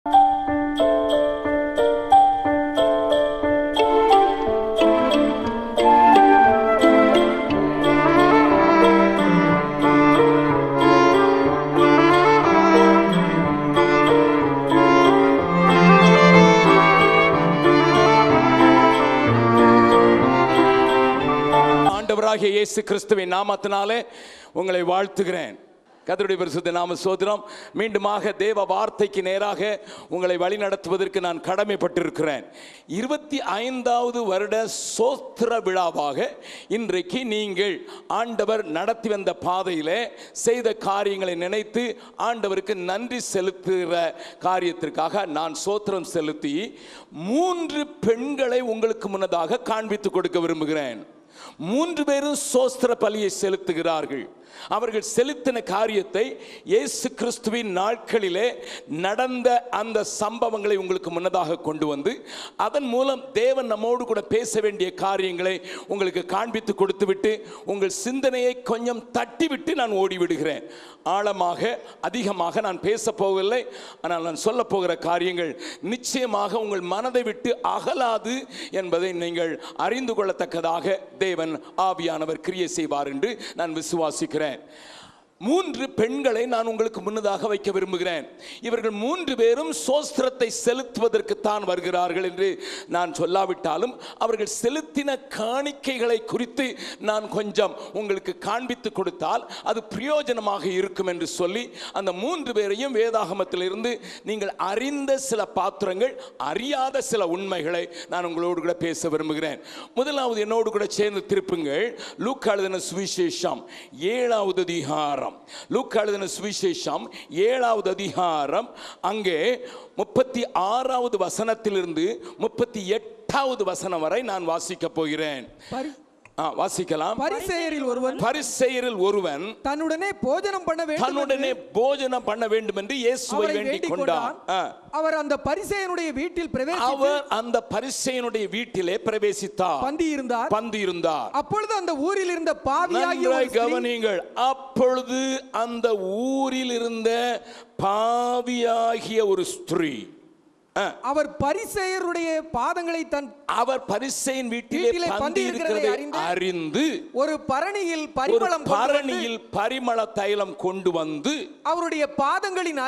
ஆண்டவராகிய இயேசு கிறிஸ்துவின் நாமத்தினாலே உங்களை வாழ்த்துகிறேன். கர்த்தருடைய பரிசுத்த நாம ஸ்தோத்திரம். மீண்டுமாக தேவ வார்த்தைக்கு நேராக உங்களை வழி நடத்துவதற்கு நான் கடமைப்பட்டிருக்கிறேன். 25வது வருட சோத்திர விழாவாக இன்றைக்கு நீங்கள் ஆண்டவர் நடத்தி வந்த பாதையிலே செய்த காரியங்களை நினைத்து ஆண்டவருக்கு நன்றி செலுத்துகிற காரியத்திற்காக நான் சோத்திரம் செலுத்தி 3 பெண்களை உங்களுக்கு முன்னதாக காண்பித்து கொடுக்க விரும்புகிறேன். 3 பேரும் சோஸ்திர பலியை செலுத்துகிறார்கள். அவர்கள் செலுத்தின காரியத்தை இயேசு கிறிஸ்துவின் நாட்களிலே நடந்த அந்த சம்பவங்களை உங்களுக்கு முன்னதாக கொண்டு வந்து அதன் மூலம் தேவன் நம்மோடு கூட பேச வேண்டிய காரியங்களை உங்களுக்கு காண்பித்து கொடுத்து விட்டு உங்கள் சிந்தனையை கொஞ்சம் தட்டிவிட்டு நான் ஓடிவிடுகிறேன். ஆழமாக அதிகமாக நான் பேச போகவில்லை. ஆனால் நான் சொல்ல போகிற காரியங்கள் நிச்சயமாக உங்கள் மனதை விட்டு அகலாது என்பதை நீங்கள் அறிந்து கொள்ளத்தக்கதாக தேவன் ஆவியானவர் கிரியை செய்வார் என்று நான் விசுவாசிக்கிறேன். 3 பெண்களை நான் உங்களுக்கு முன்னதாக வைக்க விரும்புகிறேன். இவர்கள் 3 பேரும் சோஸ்திரத்தை செலுத்துவதற்கு தான் வருகிறார்கள் என்று நான் சொல்லாவிட்டாலும் அவர்கள் செலுத்தின காணிக்கைகளை குறித்து நான் கொஞ்சம் உங்களுக்கு காண்பித்து கொடுத்தால் அது பிரயோஜனமாக இருக்கும் என்று சொல்லி அந்த 3 பேரையும் வேதாகமத்திலிருந்து நீங்கள் அறிந்த சில பாத்திரங்கள், அறியாத சில உண்மைகளை நான் உங்களோடு கூட பேச விரும்புகிறேன். முதலாவது என்னோடு கூட சேர்ந்து திருப்புங்கள். லூக்கா எழுதின சுவிசேஷம் 7வது அதிகாரம். லூக்கா எழுதின சுவிசேஷம் 7வது அதிகாரம் அங்கே 36வது வசனத்திலிருந்து 38வது வசனம் வரை நான் வாசிக்க போகிறேன். வாசிக்கலாம். பரிசேயரில் ஒருவன் தன்னுடனே போஜனம் பண்ண வேண்டும் என்று இயேசுவை வேண்டிக் கொண்டார். அவர் அந்த பரிசேயனுடைய வீட்டிலே பிரவேசித்தார். பந்தி இருந்தார். அப்பொழுது அந்த ஊரில் இருந்த பாவியாகிய ஒரு ஸ்திரீ அவர் பரிசேயருடைய பாதங்களை அவர் பரிசேயன் வீட்டிலே பந்தி இருக்கிறதை அறிந்து ஒரு பரணியில் பரிமள தைலம் கொண்டு வந்து அவருடைய பாதங்களின்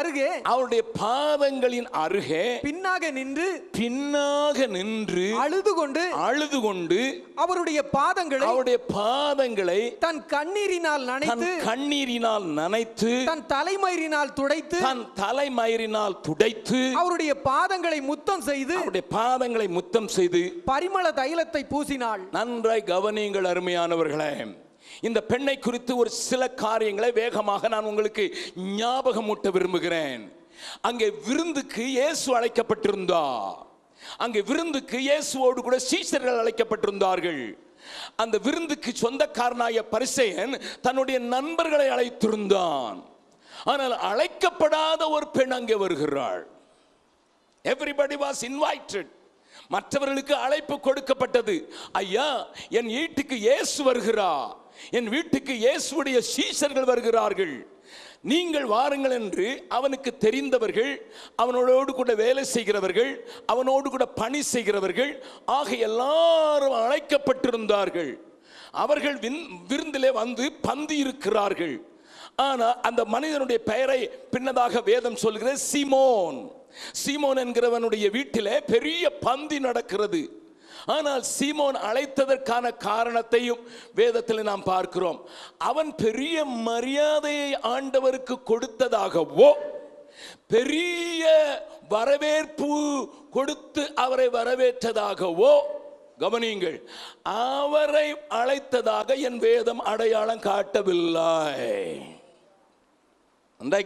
அருகே பின்னாக நின்று அழுது கொண்டு அவருடைய பாதங்களை தன் கண்ணீரினால் நனைத்து தன் தலைமயிரினால் துடைத்து அவருடைய பாதங்களை முத்தம் செய்து பரிமள தைலத்தை பூசினாள். நன்றாய் கவனியுங்கள் அருமையானவர்களே. இந்த பெண்ணை குறித்து ஒரு சில காரியங்களை வேகமாக நான் உங்களுக்கு ஞாபகமூட்ட விரும்புகிறேன். அங்கே விருந்துக்கு இயேசு அழைக்கப்பட்டிருந்தார். அங்கே விருந்துக்கு இயேசுவோடு கூட சீஷர்கள் அழைக்கப்பட்டிருந்தார்கள். அந்த விருந்துக்கு சொந்தக்காரனாய பரிசேயன் தன்னுடைய நண்பர்களை அழைத்திருந்தான். ஆனால் அழைக்கப்படாத ஒரு பெண் அங்கே வருகிறாள். Everybody was invited. மற்றவர்களுக்கு அழைப்பு கொடுக்கப்பட்டது. ஐயா, என் வீட்டுக்கு இயேசு வருகிறார், என் வீட்டுக்கு இயேசுவுடைய சீஷர்கள் வருகிறார்கள், நீங்கள் வாருங்கள் என்று அவனுக்கு தெரிந்தவர்கள், அவனோடு கூட வேலை செய்கிறவர்கள், அவனோடு கூட பணி செய்கிறவர்கள் ஆக எல்லாரும் அழைக்கப்பட்டிருந்தார்கள். அவர்கள் விருந்திலே வந்து பந்தி இருக்கிறார்கள். ஆனால் அந்த மனிதனுடைய பெயரை பின்னதாக வேதம் சொல்கிறது சீமோன் என்கிறவனுடைய வீட்டிலே பெரிய பந்தி நடக்கிறது. ஆனால் சீமோன் அழைத்ததற்கான காரணத்தையும் வேதத்தில் நாம் பார்க்கிறோம். அவன் பெரிய மரியாதையை ஆண்டவருக்கு கொடுத்ததாகவோ பெரிய வரவேற்பு கொடுத்து அவரை வரவேற்றதாகவோ கவனியுங்கள், அவரை அழைத்ததாக என் வேதம் அடையாளம் காட்டவில்லை.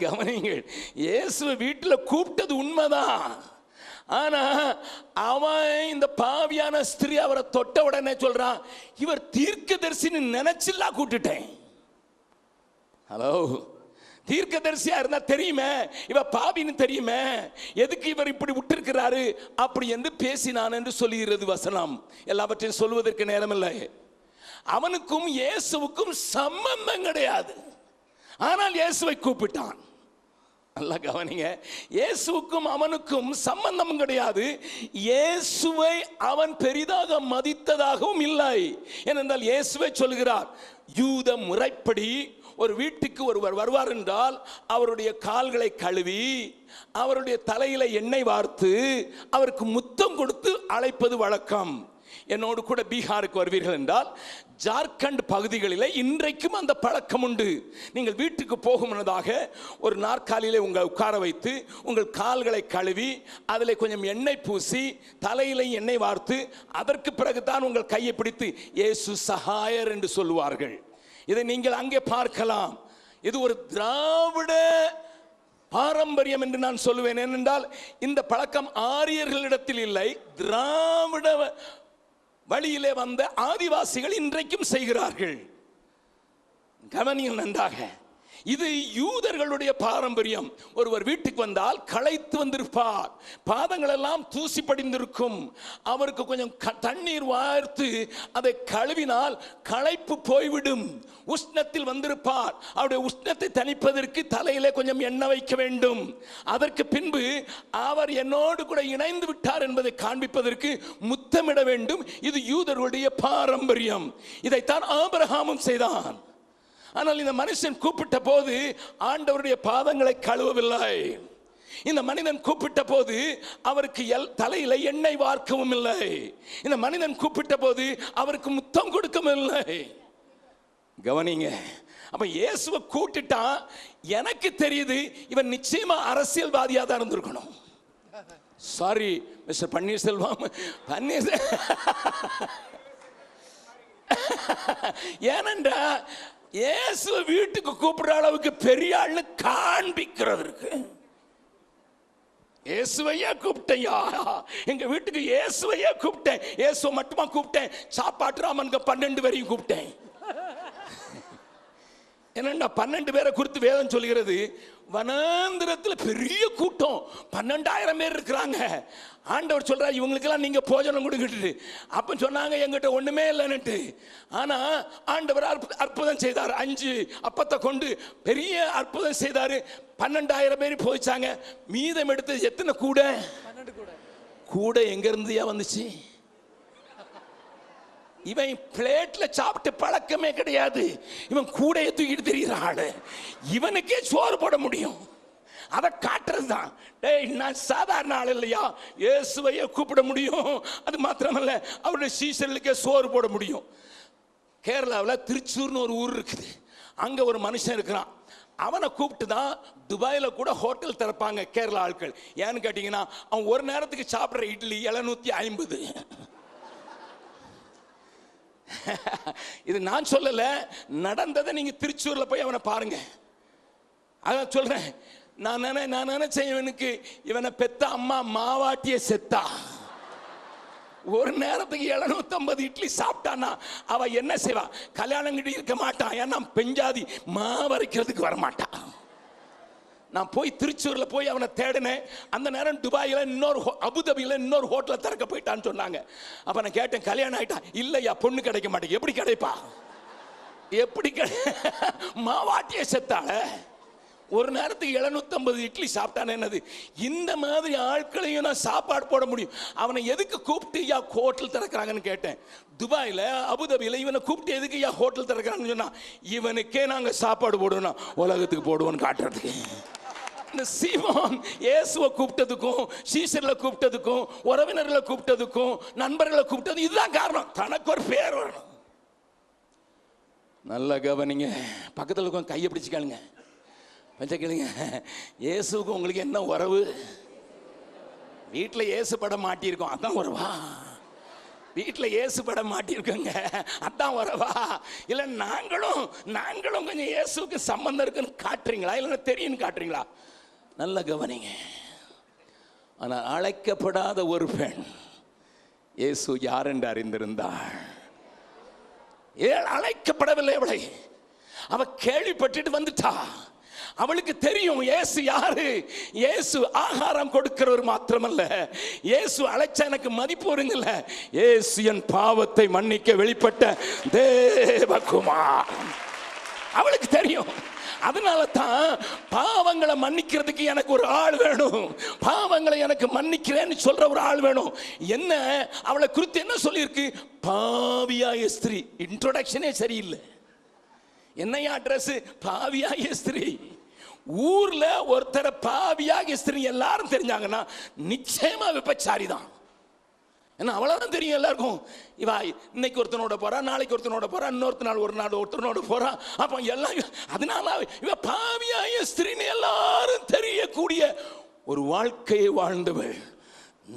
கவனிங்கள், இயேசு வீட்டில் கூப்பிட்டது உண்மைதான். ஆனா அவன் இந்த பாவியான ஸ்திரீ அவரை தொட்ட உடனே சொல்றான், இவர் தீர்க்கதரிசின்னு நினைச்சில்லா கூட்டுட்டேன். ஹலோ, தீர்க்கதரிசியா இருந்தா தெரியுமே, இவ பாவின்னு தெரியுமே, எதுக்கு இவர் இப்படி விட்டிருக்கிறாரு அப்படி என்று பேசினான் என்று சொல்லுகிறது வசனம். எல்லாவற்றையும் சொல்வதற்கு நேரமில்லை. அவனுக்கும் இயேசுவுக்கும் சம்பந்தம் கிடையாது. ஆனால் இயேசுவை கூப்பிட்டான். நல்லா கவனிங்க, இயேசுவுக்கும் அவனுக்கும் சம்பந்தம் கிடையாது. இயேசுவை அவன் பெரிதாக மதித்ததாகவும் இல்லை. ஏனென்றால் இயேசுவை சொல்கிறார், யூத முறைப்படி ஒரு வீட்டுக்கு ஒருவர் வருவார் என்றால் அவருடைய கால்களை கழுவி அவருடைய தலையில எண்ணெய் வார்த்து அவருக்கு முத்தம் கொடுத்து அழைப்பது வழக்கம். என்னோடு கூட பீகாருக்கு வருவீர்கள் என்றால் ஜார்க்கண்ட் பகுதிகளில் இன்றைக்கும் அந்த பழக்கம் உண்டு. நீங்கள் வீட்டுக்கு போகும் முன்னதாக ஒரு நாற்காலியிலே உங்களை உட்கார வைத்து உங்கள் கால்களை கழுவி அதில் கொஞ்சம் எண்ணெய் பூசி தலையில எண்ணெய் வார்த்து அதற்கு பிறகுதான் உங்கள் கையை பிடித்து இயேசு சகாயர் என்று சொல்லுவார்கள். இதை நீங்கள் அங்கே பார்க்கலாம். இது ஒரு திராவிட பாரம்பரியம் என்று நான் சொல்லுவேன். ஏனென்றால் இந்த பழக்கம் ஆரியர்களிடத்தில் இல்லை, திராவிட வழியிலே வந்த ஆதிவாசிகள் இன்றைக்கும் செய்கிறார்கள். கவனியுங்கள் நன்றாக. இது யூதர்களுடைய பாரம்பரியம். ஒருவர் வீட்டுக்கு வந்தால் களைத்து வந்திருப்பார், பாதங்கள் எல்லாம் தூசி படிந்திருக்கும். அவருக்கு கொஞ்சம் தண்ணீர் வார்த்து அதை கழுவினால் களைப்பு போய்விடும். உஷ்ணத்தில் வந்திருப்பார், அவருடைய உஷ்ணத்தை தணிப்பதற்கு தலையிலே கொஞ்சம் எண்ணெய் வைக்க வேண்டும். அதற்கு பின்பு அவர் என்னோடு கூட இணைந்து விட்டார் என்பதை காண்பிப்பதற்கு முத்தமிட வேண்டும். இது யூதர்களுடைய பாரம்பரியம். இதைத்தான் ஆபிரகாமும் செய்தான். ஆனால் இந்த மனுஷன் கூப்பிட்ட போது ஆண்டவருடைய பாதங்களை கழுவவில்லை. இந்த மனிதன் கூப்பிட்ட போது அவருக்கு தலையில எண்ணெய் வார்க்கவும் இல்லை. இந்த மனிதன் கூப்பிட்ட போது அவருக்கு முத்தம் கொடுக்கவும் இல்லை. கவனிங்க. அப்ப இயேசுவை கூட்டிட்டான். எனக்கு தெரியுது இவன் நிச்சயமா அரசியல்வாதியா தான் இருந்திருக்கணும். சாரி மிஸ்டர் பன்னீர்செல்வம், ஏனென்றா இயேசு வீட்டுக்கு கூப்பிடுற அளவுக்கு பெரிய ஆளு காண்பிக்கிறதுக்கு இயேசுவையா கூப்பிட்டையா, எங்க வீட்டுக்கு இயேசுவையா கூப்பிட்டேன். இயேசுவை மட்டுமா கூப்பிட்டேன், சாப்பாட்டு ராமனுக்கு 12 பேரையும் கூப்பிட்டேன். என்னண்டா 12 பேரை குறித்து வேதம் சொல்கிறது. வனாந்திரத்தில் பெரிய கூட்டம், 12,000 பேர் இருக்கிறாங்க. ஆண்டவர் சொல்றார், இவங்களுக்கெல்லாம் நீங்க போஜனம் கொடுக்கிட்டு. அப்ப சொன்னாங்க எங்கிட்ட ஒண்ணுமே இல்லைன்னுட்டு. ஆனா ஆண்டவர் அற்புதம் செய்தார். 5 அப்பத்தை கொண்டு பெரிய அற்புதம் செய்தாரு. 12,000 பேர் போயிச்சாங்க. மீதம் எடுத்து எத்தனை கூட? 12 கூட எங்க இருந்துயா வந்துச்சு? இவன் பிளேட்ல சாப்பிட்டு பழக்கமே கிடையாது. இவன் கூடையை தூக்கிட்டு தெரிகிறாள். இவனுக்கே சோறு போட முடியும். அதை காட்டுறது தான். டேய், நான் சாதாரண ஆள் இல்லையா, இயேசுவையே கூப்பிட முடியும். அது மாத்திரமல்ல, அவருடைய சீசர்களுக்கே சோறு போட முடியும். கேரளாவில் திருச்சூர்னு ஒரு ஊர் இருக்குது. அங்க ஒரு மனுஷன் இருக்கிறான். அவனை கூப்பிட்டு தான் துபாயில் கூட ஹோட்டல் திறப்பாங்க கேரளா ஆட்கள். ஏன்னு கேட்டீங்கன்னா, அவன் ஒரு நேரத்துக்கு சாப்பிட்ற இட்லி 750. இது நான் சொல்லல, நடந்ததை நீங்க திருச்சூர்ல போய் அவனை பாருங்க. அதான் சொல்றேன். நான் நினைச்சேன் இவனுக்கு இவனை பெத்த அம்மா மாவாட்டிய செத்தா. ஒரு நேரத்துக்கு 750 இட்லி சாப்பிட்டானா அவ என்ன செய்வா? கல்யாணம் கிட்ட இருக்க மாட்டான். ஏன்னா பெஞ்சாதி மாவரைக்கிறதுக்கு வரமாட்டான். நான் போய் திருச்சூர்ல போய் அவனை தேடினேன். அந்த நேரம் துபாயில அபுதாபியில இன்னொரு ஹோட்டல திறக்க போயிட்டான்னு சொன்னாங்க. அப்ப நான் கேட்டேன், கல்யாணம் ஆயிட்டா? இல்லையா, பொண்ணு கிடைக்க மாட்டேங்க. எப்படி கிடைப்பா? எப்படி மாவாட்டிய செத்தால ஒரு நேரத்துக்கு 750 இட்லி சாப்பிட்டானே. என்னது இந்த மாதிரி ஆட்களையும் நான் சாப்பாடு போட முடியும்? அவனை எதுக்கு கூப்பிட்டு யா ஹோட்டல் திறக்கிறாங்கன்னு கேட்டேன். துபாயில அபுதாபியில இவனை கூப்பிட்டு எதுக்கு யா ஹோட்டல் திறக்கிறாங்கன்னு சொன்னா, இவனுக்கே நாங்க சாப்பாடு போடுவோம், உலகத்துக்கு போடுவோன்னு காட்டுறதுக்கு. இந்த சீமோன் இயேசுவை கூப்பிட்டதுக்கும் சீசர்களை கூப்பிட்டதுக்கும் உறவினர்களை கூப்பிட்டதுக்கும் நண்பர்களை கூப்பிட்டது இதுதான் காரணம். தனக்கு ஒரு பேர் வரணும். நல்ல கவனிங்க. பக்கத்தில் இருக்கும் கையை பிடிச்சிக்காளுங்க, கேளுங்க. இயேசுக்கு உங்களுக்கு என்ன உறவு? வீட்டில் இயேசு படம் மாட்டியிருக்கோம், அதான் உறவா? வீட்டில் இயேசு படம் மாட்டியிருக்கோங்க, அதான் உறவா? இல்லை நாங்களும் கொஞ்சம் இயேசுக்கு சம்பந்தம் இருக்குன்னு காட்டுறீங்களா, இல்லைன்னா தெரியுன்னு காட்டுறீங்களா? நல்ல கவனிங்க. ஆனால் அழைக்கப்படாத ஒரு பெண் இயேசு யார் என்று அறிந்திருந்தாள். அழைக்கப்படவில்லை அவளை. அவ கேள்விப்பட்டுட்டு வந்துட்டா. அவளுக்கு தெரியும் இயேசு யாரு. இயேசு ஆகாரம் கொடுக்கிறவர் மாத்திரமல்ல, இயேசு அழைச்ச எனக்கு மதிப்பு வருங்கல்ல. இயேசு என் பாவத்தை மன்னிக்க வெளிப்பட்ட தேவகுமார். அவளுக்கு தெரியும். அதனால தான் பாவங்களை மன்னிக்கிறதுக்கு எனக்கு ஒரு ஆள் வேணும், பாவங்களை எனக்கு மன்னிக்கிறேன்னு சொல்ற ஒரு ஆள் வேணும். என்ன அவளை குறித்து என்ன சொல்லியிருக்கு? பாவியாய ஸ்திரீ. இன்ட்ரோடக்ஷனே சரியில்லை. என்னையா அட்ரஸ்? பாவியாய ஸ்திரீ. ஊர்ல ஒருத்தர பாவியாகிய ஸ்திரீ எல்லாரும் தெரிஞ்சாங்கன்னா நிச்சயமா விபச்சாரி தான். ஏன்னா அவ்வளவுதான் தெரியும் எல்லாருக்கும். இவா இன்னைக்கு ஒருத்தனோட போறா, நாளைக்கு ஒருத்தனோட போறா, இன்னொருத்த நாள் ஒரு நாள் ஒருத்தனோட போறா. அப்ப எல்லாம் அதனால இவ பாவியாய ஸ்திரீன்னு எல்லாரும் தெரியக்கூடிய ஒரு வாழ்க்கையை வாழ்ந்தவள்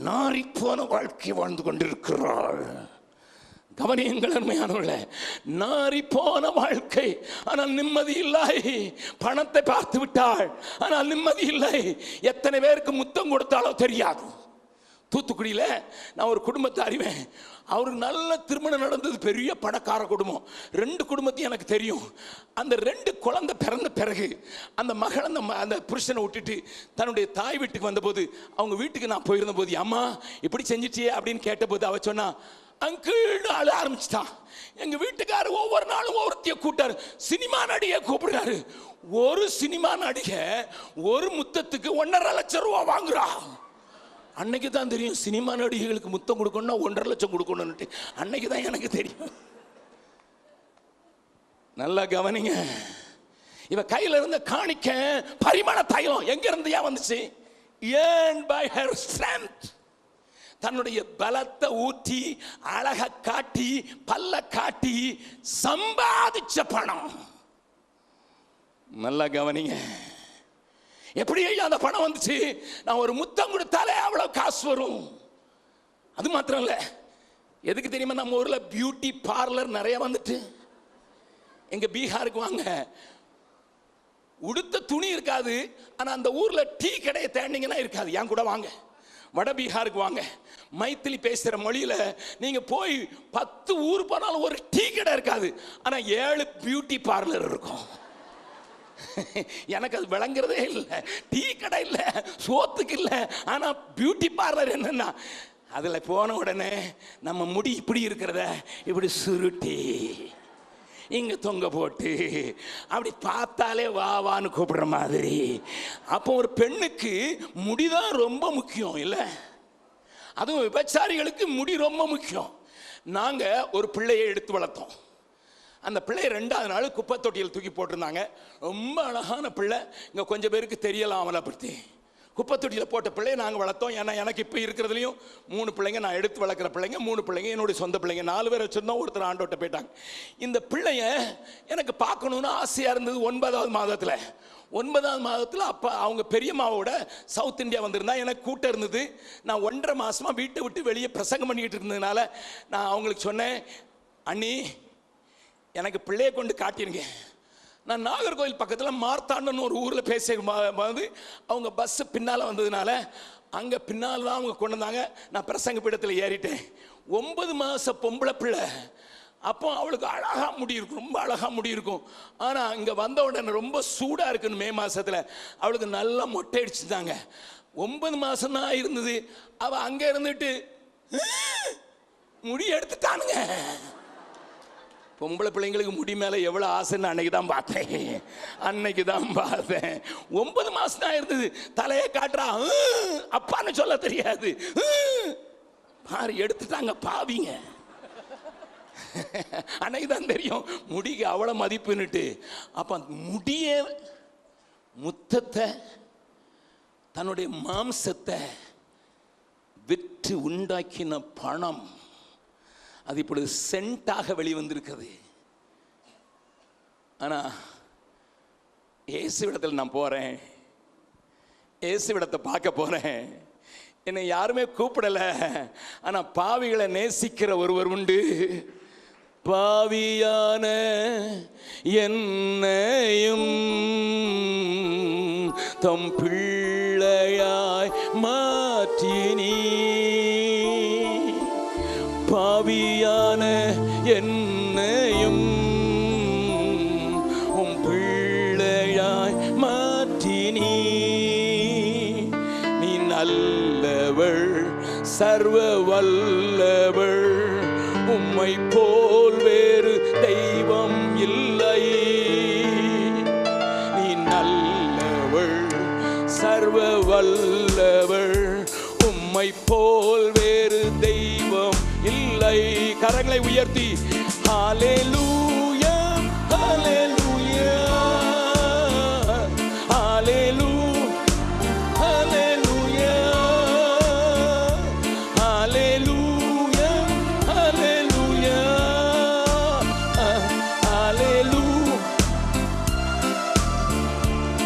நாறிப்போன வாழ்க்கை வாழ்ந்து கொண்டிருக்கிறாள். கவனியுங்கள் அருமையானவர்களே, நாரி போன வாழ்க்கை, ஆனால் நிம்மதி இல்லை. பணத்தை பார்த்து விட்டாள், ஆனால் நிம்மதி இல்லை. எத்தனை பேருக்கு முத்தம் கொடுத்தாலோ தெரியாது. தூத்துக்குடியில் நான் ஒரு குடும்பத்தை அறிவேன். அவருக்கு நல்ல திருமணம் நடந்தது, பெரிய பணக்கார குடும்பம். 2 குடும்பத்தையும் எனக்கு தெரியும். அந்த 2 குழந்தை பிறந்த பிறகு அந்த மகள் அந்த புருஷனை விட்டுட்டு தன்னுடைய தாய் வீட்டுக்கு வந்தபோது, அவங்க வீட்டுக்கு நான் போயிருந்த போது, அம்மா இப்படி செஞ்சிட்டியே அப்படின்னு கேட்டபோது அவ சொன்னா, அங்கிள் ஆள ஆரம்பிச்சிட்டான். எங்க வீட்டுக்காரர் ஒவ்வொரு நாளும் ஒவ்வொருத்தைய கூட்டாரு, சினிமா நடிகை கூப்பிடுறாரு. ஒரு சினிமா நடிகை ஒரு முத்தத்துக்கு 1.5 லட்சம் ரூபா வாங்குறா. அன்னைக்கு தான் தெரியும் சினிமா நடிகைகளுக்கு முத்தம் கொடுக்கணும்னா 1.5 லட்சம் கொடுக்கணும்னு. அன்னைக்கு தான் எனக்கு தெரியும். நல்லா கவனிங்க. இவ கையில இருந்த காணிக்க பரிமாண தைலம் எங்க இருந்து வந்துச்சு? ஏன் பை ஹர் ஸ்ட்ரென்த். தன்னுடைய பலத்தை ஊற்றி அழக காட்டி பல்ல காட்டி சம்பாதிச்ச பணம். நல்லா கவனிங்க. எப்படி அந்த பணம் வந்துச்சு? நான் ஒரு முத்தம் கொடுத்தாலே அவ்வளவு காசு வரும். அது மாத்திரம் இல்ல, எதுக்கு தெரியுமா? நம்ம ஊர்ல பியூட்டி பார்லர் நிறைய வந்துட்டு. எங்க பீகாருக்கு வாங்க, உடுத்த துணி இருக்காது, ஆனா அந்த ஊர்ல டீ கடையை தேடினீங்கன்னா இருக்காது. என் கூட வாங்க, வட பீகாருக்கு வாங்க, மைத்திலி பேசுற மொழியில நீங்க போய் 10 ஊர் போனாலும் ஒரு டீ கடை இருக்காது, ஆனா 7 பியூட்டி பார்லர் இருக்கும். எனக்கு அது விளங்குறதே இல்லை. டீ கடை இல்லை, சோத்துக்கு இல்லை, ஆனா பியூட்டி பார்லர் என்னன்னா அதுல போன உடனே நம்ம முடி இப்படி இருக்கிறத இப்படி சுருட்டி இங்க தொங்க போட்டு அப்படி பார்த்தாலே வா வான்னு கூப்பிடுற மாதிரி. அப்போ ஒரு பெண்ணுக்கு முடிதான் ரொம்ப முக்கியம் இல்லை? அதுவும் விபச்சாரிகளுக்கு முடி ரொம்ப முக்கியம். நாங்க ஒரு பிள்ளையை எடுத்து வளர்த்தோம். அந்த பிள்ளை 2வது நாள் குப்பை தொட்டியில் தூக்கி போட்டிருந்தாங்க. ரொம்ப அழகான பிள்ளை. இங்க கொஞ்சம் பேருக்கு தெரியலாம் அவளை பற்றி. குப்பை தொட்டியில் போட்ட பிள்ளையை நாங்கள் வளர்த்தோம். ஏன்னா எனக்கு இப்போ இருக்கிறதுலையும் 3 பிள்ளைங்க, நான் எடுத்து வளர்க்குற பிள்ளைங்க 3 பிள்ளைங்க, என்னுடைய சொந்த பிள்ளைங்க. 4 பேர் வச்சுருந்தோம், ஒருத்தர் ஆண்டோட்ட போயிட்டாங்க. இந்த பிள்ளைய எனக்கு பார்க்கணுன்னு ஆசையாக இருந்தது. 9வது மாதத்தில் 9வது மாதத்தில் அப்போ அவங்க பெரியம்மாவோட சவுத் இந்தியா வந்திருந்தா. எனக்கு கூட்டம் இருந்தது. நான் 1.5 மாதமாக வீட்டை விட்டு வெளியே பிரசங்கம் பண்ணிக்கிட்டு இருந்ததுனால நான் அவங்களுக்கு சொன்னேன், அண்ணி எனக்கு பிள்ளையை கொண்டு காட்டிருங்க. நான் நாகர்கோவில் பக்கத்தில் மார்த்தாண்டன்னு ஒரு ஊரில் பேசும்போது அவங்க பஸ்ஸு பின்னால் வந்ததுனால அங்கே பின்னால் தான் அவங்க கொண்டு வந்தாங்க. நான் பிரசங்க பீடத்தில் ஏறிட்டேன். 9 மாத பொம்பளை பிள்ளை. அப்போ அவளுக்கு அழகாக முடி இருக்கும், ரொம்ப அழகாக முடி இருக்கும். ஆனால் இங்கே வந்த உடனே ரொம்ப சூடாக இருக்குன்னு மே மாதத்தில் அவளுக்கு நல்லா மொட்டை அடிச்சுட்டாங்க. 9 மாதம் தான் இருந்தது. அவள் அங்கே இருந்துட்டு முடி எடுத்துட்டானுங்க. பொம்பளை பிள்ளைங்களுக்கு முடி மேலே எவ்வளோ ஆசைன்னு அன்னைக்கு தான் பார்த்தேன். 9 மாதம் தான் இருந்தது. தலையை காட்டுறா, அப்பான்னு சொல்ல தெரியாது. பாரு எடுத்துட்டாங்க பாவிங்க. அன்னைக்கு தான் தெரியும் முடிக்கு அவ்வளோ மதிப்புன்னுட்டு. அப்போ முடிய முத்தத்தை தன்னுடைய மாம்சத்தை விற்று உண்டாக்கின பணம் அது இப்பொழுது சென்ட்டாக வெளிவந்திருக்கிறது. ஆனா இயேசுவிடத்தில் நான் போறேன், இயேசுவிடத்தை பார்க்க போறேன். என்னை யாருமே கூப்பிடல, ஆனா பாவிகளை நேசிக்கிற ஒருவர் உண்டு. பாவியான என்னையும் தம் பிள்ளையாய் மாற்றினீ. பாவியான என்னையும் உம் பிள்ளையாய் மாற்றினீ. நீ நல்லவள், சர்வ வல்லவள், உம்மை போல் வேறு தெய்வம் இல்லை. நீ வல்லவர், உம்மை போல் வேறு தெய்வம் இல்லை. கரங்களை உயர்த்தி ஹல்லேலூயா ஹல்லேலூயா ஹல்லேலூயா ஹல்லேலூயா ஹல்லேலூயா ஹல்லேலூயா ஹல்லேலூயா.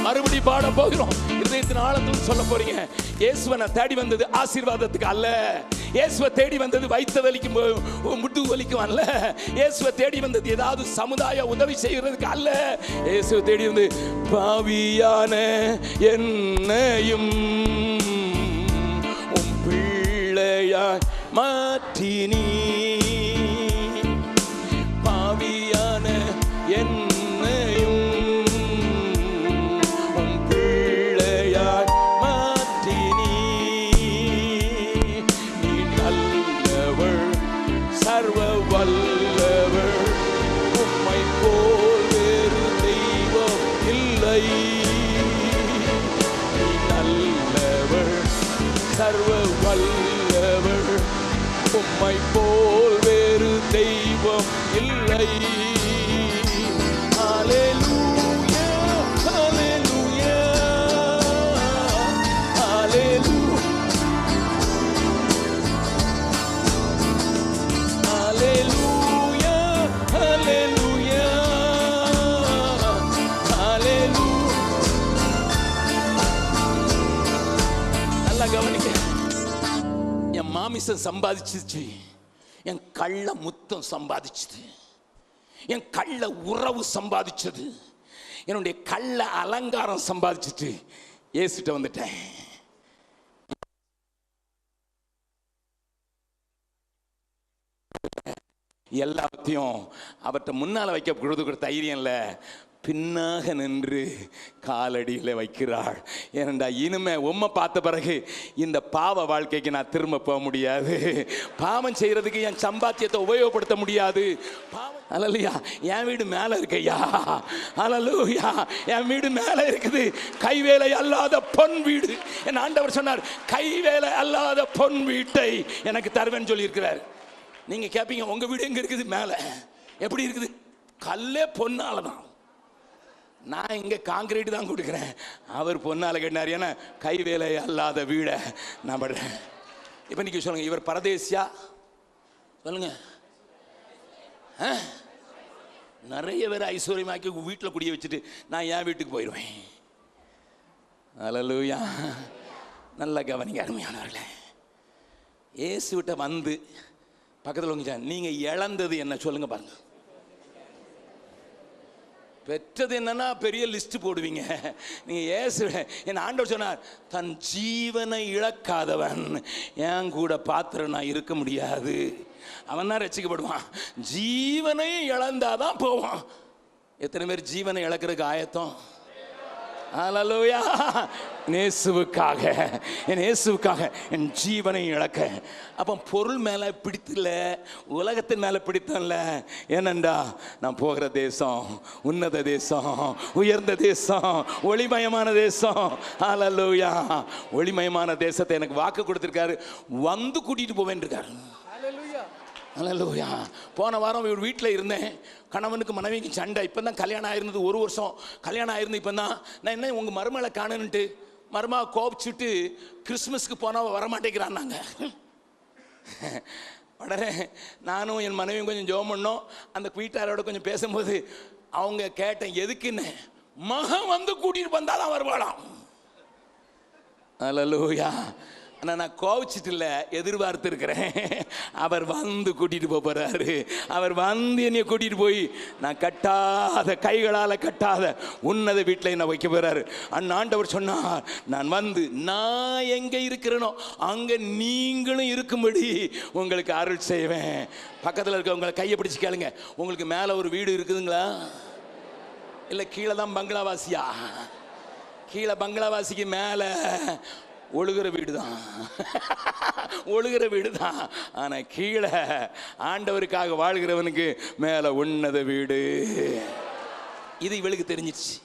மறுபடி பாட போகிறோம். இதயத்தின் ஆழத்தில் சொல்ல போறீங்க. இயேசுவை நான் தேடி வந்தது ஆசீர்வாதத்துக்கு அல்ல. இயேசுவை தேடி வந்தது வைத்த வலிக்கும் முட்டு வலிக்கும் அல்ல. இயேசுவை தேடி வந்தது ஏதாவது சமுதாய உதவி செய்யறதுக்கு அல்ல. இயேசுவை தேடி வந்து பாவியான என்னையும் உம் பிள்ளையாய் மாற்றினீ. பாவியான என்னையும் உம் பிள்ளையாய் மாற்றினீ. நீ நல்லவர், சர்வ வல்லவர், உம்மை போல் வேறு தெய்வம் இல்லை. நீ நல்லவர், சர்வ வல்லவர், உம்மை போல் வேறு தெய்வம் இல்லை. ஹல்லேலூயா ஹல்லேலூயா ஹல்லேலூயா ஹல்லேலூயா ஹல்லேலூயா ஹல்லேலூயா. நல்லா கவனிக்க. என் மாமிசம் சம்பாதிச்சிச்சு, என் கள்ள முத்தம் சம்பாதிச்சது, என் கள்ள உறவு சம்பாதிச்சது, என்னுடைய கள்ள அலங்காரம் சம்பாதிச்சிட்டு இயேசுட்ட வந்துட்டேன். எல்லாத்தையும் அவர்கிட்ட முன்னால வைக்க கொடுத்துக்கிற தைரியம் இல்லை, பின்னாக நின்று காலடியில் வைக்கிறாள். ஏனண்டா இனிமே உம்மை பார்த்த பிறகு இந்த பாவ வாழ்க்கைக்கு நான் திரும்ப போக முடியாது. பாவம் செய்யறதுக்கு என் சம்பாத்தியத்தை உபயோகப்படுத்த முடியாது. அல்லையா, என் வீடு மேலே இருக்கையா. அல்லூயா, என் வீடு மேலே இருக்குது. கைவேலை அல்லாத பொன் வீடு. என் ஆண்டவர் சொன்னார், கைவேலை அல்லாத பொன் வீட்டை எனக்கு தருவேன்னு சொல்லியிருக்கிறார். நீங்க கேட்பீங்க, உங்க வீடு எங்க இருக்குது? மேலே. எப்படி இருக்குது? கல்லே பொன்னால தான். நான் இங்கே காங்கிரீட் தான் கொடுக்குறேன், அவர் பொன்னால கேட்டார். ஏன்னா கை வேலை அல்லாத வீடை நான் படுறேன். இப்போ நீங்கள் சொல்லுங்க, இவர் பரதேசியா? சொல்லுங்க. நிறைய பேர் ஐஸ்வர்யமாக்கி வீட்டில் குடிய வச்சுட்டு நான் என் வீட்டுக்கு போயிடுவேன். அல்லேலூயா. நல்லா கவனிங்க அருமையானவர்களே. இயேசுவிட்ட வந்து பக்கத்தில் உங்க நீங்கள் இழந்தது என்ன சொல்லுங்க பாருங்க. பெற்றது என்னன்னா பெரிய லிஸ்ட் போடுவீங்க. நீங்க இயேசு, என் ஆண்டவர் சொன்னார், தன் ஜீவனை இழக்காதவன் என் கூட பாத்திரம் நான் இருக்க முடியாது. அவன் தான் ரட்சிக்கப்படுவான். ஜீவனையும் இழந்தாதான் போவான். எத்தனை பேர் ஜீவனை இழக்கிறதுக்கு ஆயத்தம்? அல்லேலூயா. இயேசுவுக்காக, என் இயேசுவுக்காக என் ஜீவனை இழக்க. அப்போ பொருள் மேலே பிடித்தில்ல, உலகத்தின் மேலே பிடித்தல. ஏனண்டா நான் போகிற தேசம் உன்னத தேசம், உயர்ந்த தேசம், ஒளிமயமான தேசம். அல்லேலூயா. ஒளிமயமான தேசத்தை எனக்கு வாக்கு கொடுத்துருக்காரு, வந்து கூட்டிட்டு போவேன் இருக்காரு. அல்லேலூயா. போன வாரம் இவர் வீட்டில் இருந்தேன். கணவனுக்கு மனைவிக்கு சண்டை. இப்போ தான் கல்யாணம் ஆயிருந்தது, 1 வருஷம் கல்யாணம் ஆயிருந்து. இப்போ தான் நான் என்ன உங்கள் மருமகளை காணுன்ட்டு மருமக கோபிச்சுட்டு கிறிஸ்மஸ்க்கு போனால் வரமாட்டேங்கிறான்னாங்க. உடனே நானும் என் மனைவியும் கொஞ்சம் ஜெபம் பண்ணோம். அந்த வீட்டாரோட கொஞ்சம் பேசும்போது அவங்க கேட்டேன், எதுக்குன்னு. மகன் வந்து கூட்டிகிட்டு வந்தாதான் வருவாளாம். அல்லேலூயா. ஆனால் நான் கோவிச்சிட்டு இல்லை, எதிர்பார்த்து இருக்கிறேன். அவர் வந்து கூட்டிகிட்டு போகிறாரு. அவர் வந்து என்னை கூட்டிகிட்டு போய் நான் கட்டாத, கைகளால் கட்டாத உன்னத வீட்டில் என்ன வைக்க போகிறாரு. ஆண்டவர் சொன்னார், நான் வந்து நான் எங்கே இருக்கிறேனோ அங்கே நீங்களும் இருக்கும்படி உங்களுக்கு அருள் செய்வேன். பக்கத்தில் இருக்கவங்களை கையை பிடிச்சி கேளுங்க, உங்களுக்கு மேலே ஒரு வீடு இருக்குதுங்களா? இல்லை கீழே தான் பங்களாவாசியா? கீழே பங்களாவாசிக்கு மேலே ஒழுகிற வீடு தான், ஒழுகிற வீடு தான். ஆனால் கீழே ஆண்டவருக்காக வாழ்கிறவனுக்கு மேலே உன்னத வீடு. இது இவளுக்கு தெரிஞ்சிச்சு.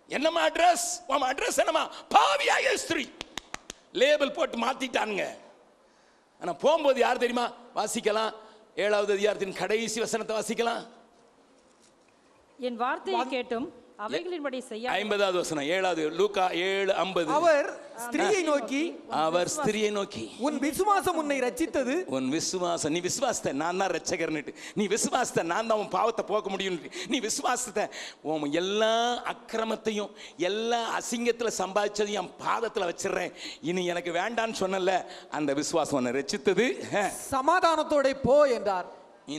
என்னம்மா அட்ரஸ்? உன் அட்ரஸ் என்னம்மா? பாவியாய ஸ்திரீ. லேபிள் போட்டு மாத்திட்டானுங்க. ஆனா போகும்போது யார் தெரியுமா? வாசிக்கலாம் 7வது அதிகாரத்தின் கடைசி வசனத்தை வாசிக்கலாம். என் வார்த்தையை கேட்டும் அவைகளின்படி செய்ய 50வது வசனம் 7வது லூக்கா 7:50. அவர் ஸ்திரீயை நோக்கி, அவர் ஸ்திரியை நோக்கி, உன் விசுவாசம் உன்னை ரட்சித்தது. உன் விசுவாசம், நீ விசுவாசத்தை நான் தான் ரட்சகர்னுட்டு, நீ விசுவாசத்தை நான் தான் உன் பாவத்தை போக்க முடியும், நீ விசுவாசத்தை உன் எல்லா அக்கிரமத்தையும் எல்லா அசிங்கத்தில் சம்பாதிச்சதையும் என் பாதத்தில் வச்சிடுறேன், இனி எனக்கு வேண்டான்னு சொன்னல, அந்த விசுவாசம் உன்னை ரட்சித்தது, சமாதானத்தோட போ என்றார்.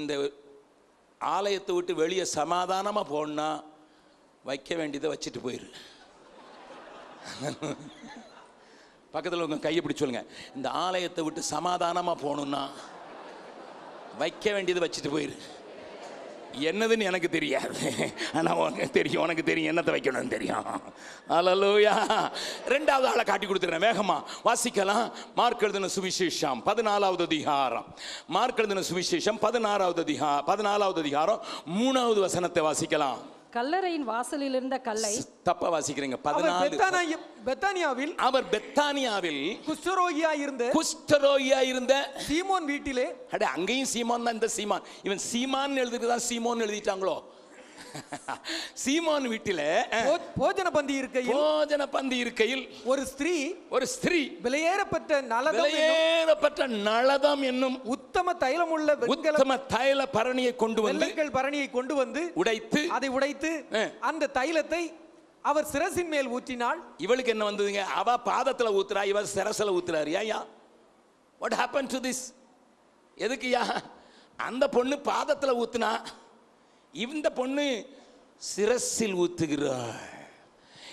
இந்த ஆலயத்தை விட்டு வெளியே சமாதானமா போனா வைக்க வேண்டியதை வச்சுட்டு போயிரு. பக்கத்தில் உங்க கையை பிடிச்சு சொல்லுங்க, இந்த ஆலயத்தை விட்டு சமாதானமா போகணும்னா வைக்க வேண்டியதை வச்சுட்டு போயிரு. என்னதுன்னு எனக்கு தெரியாது, ஆனா உனக்கு தெரியும், உனக்கு தெரியும் என்னத்தை வைக்கணும்னு தெரியும். அல்லேலூயா. 2வது ஆளை காட்டி கொடுத்துறேன், வேகமா வாசிக்கலாம். மார்க் எழுதின சுவிசேஷம் 14வது அதிகாரம், மார்க் எழுதின சுவிசேஷம் 14வது அதிகாரம் 3வது வசனத்தை வாசிக்கலாம். கல்லறையின் வாசலில் இருந்த கல்லை, தப்பா வாசிக்கிறீங்க. பெத்தானியாவில், அவர் பெத்தானியாவில் குஷ்டரோகியா இருந்த சீமோன் வீட்டிலே, அங்கேயும் சீமோன் தான். இந்த சீமான், இவன் சீமான் எழுதிட்டு தான் சீமோன் எழுதிட்டாங்களோ. சீமோன் வீட்டில போஜன பந்தி இருக்கையில் ஒரு ஸ்திரீ விலையேறப்பட்ட நளதம் என்னும் உத்தம தைல பரணியை கொண்டு வந்து உடைத்து அந்த தைலத்தை அவர் சிரசின் மேல் ஊற்றினாள். இவளுக்கு என்ன வந்ததுங்க? அவ பாதத்துல ஊத்துறா, இவர் சிரசுல ஊத்துறாரு. Yeah what happen to this? எதுக்குயா? அந்த பொண்ணு பாதத்துல ஊத்துனா, இந்த பொண்ணு சிரசில் ஊத்துகிறார்.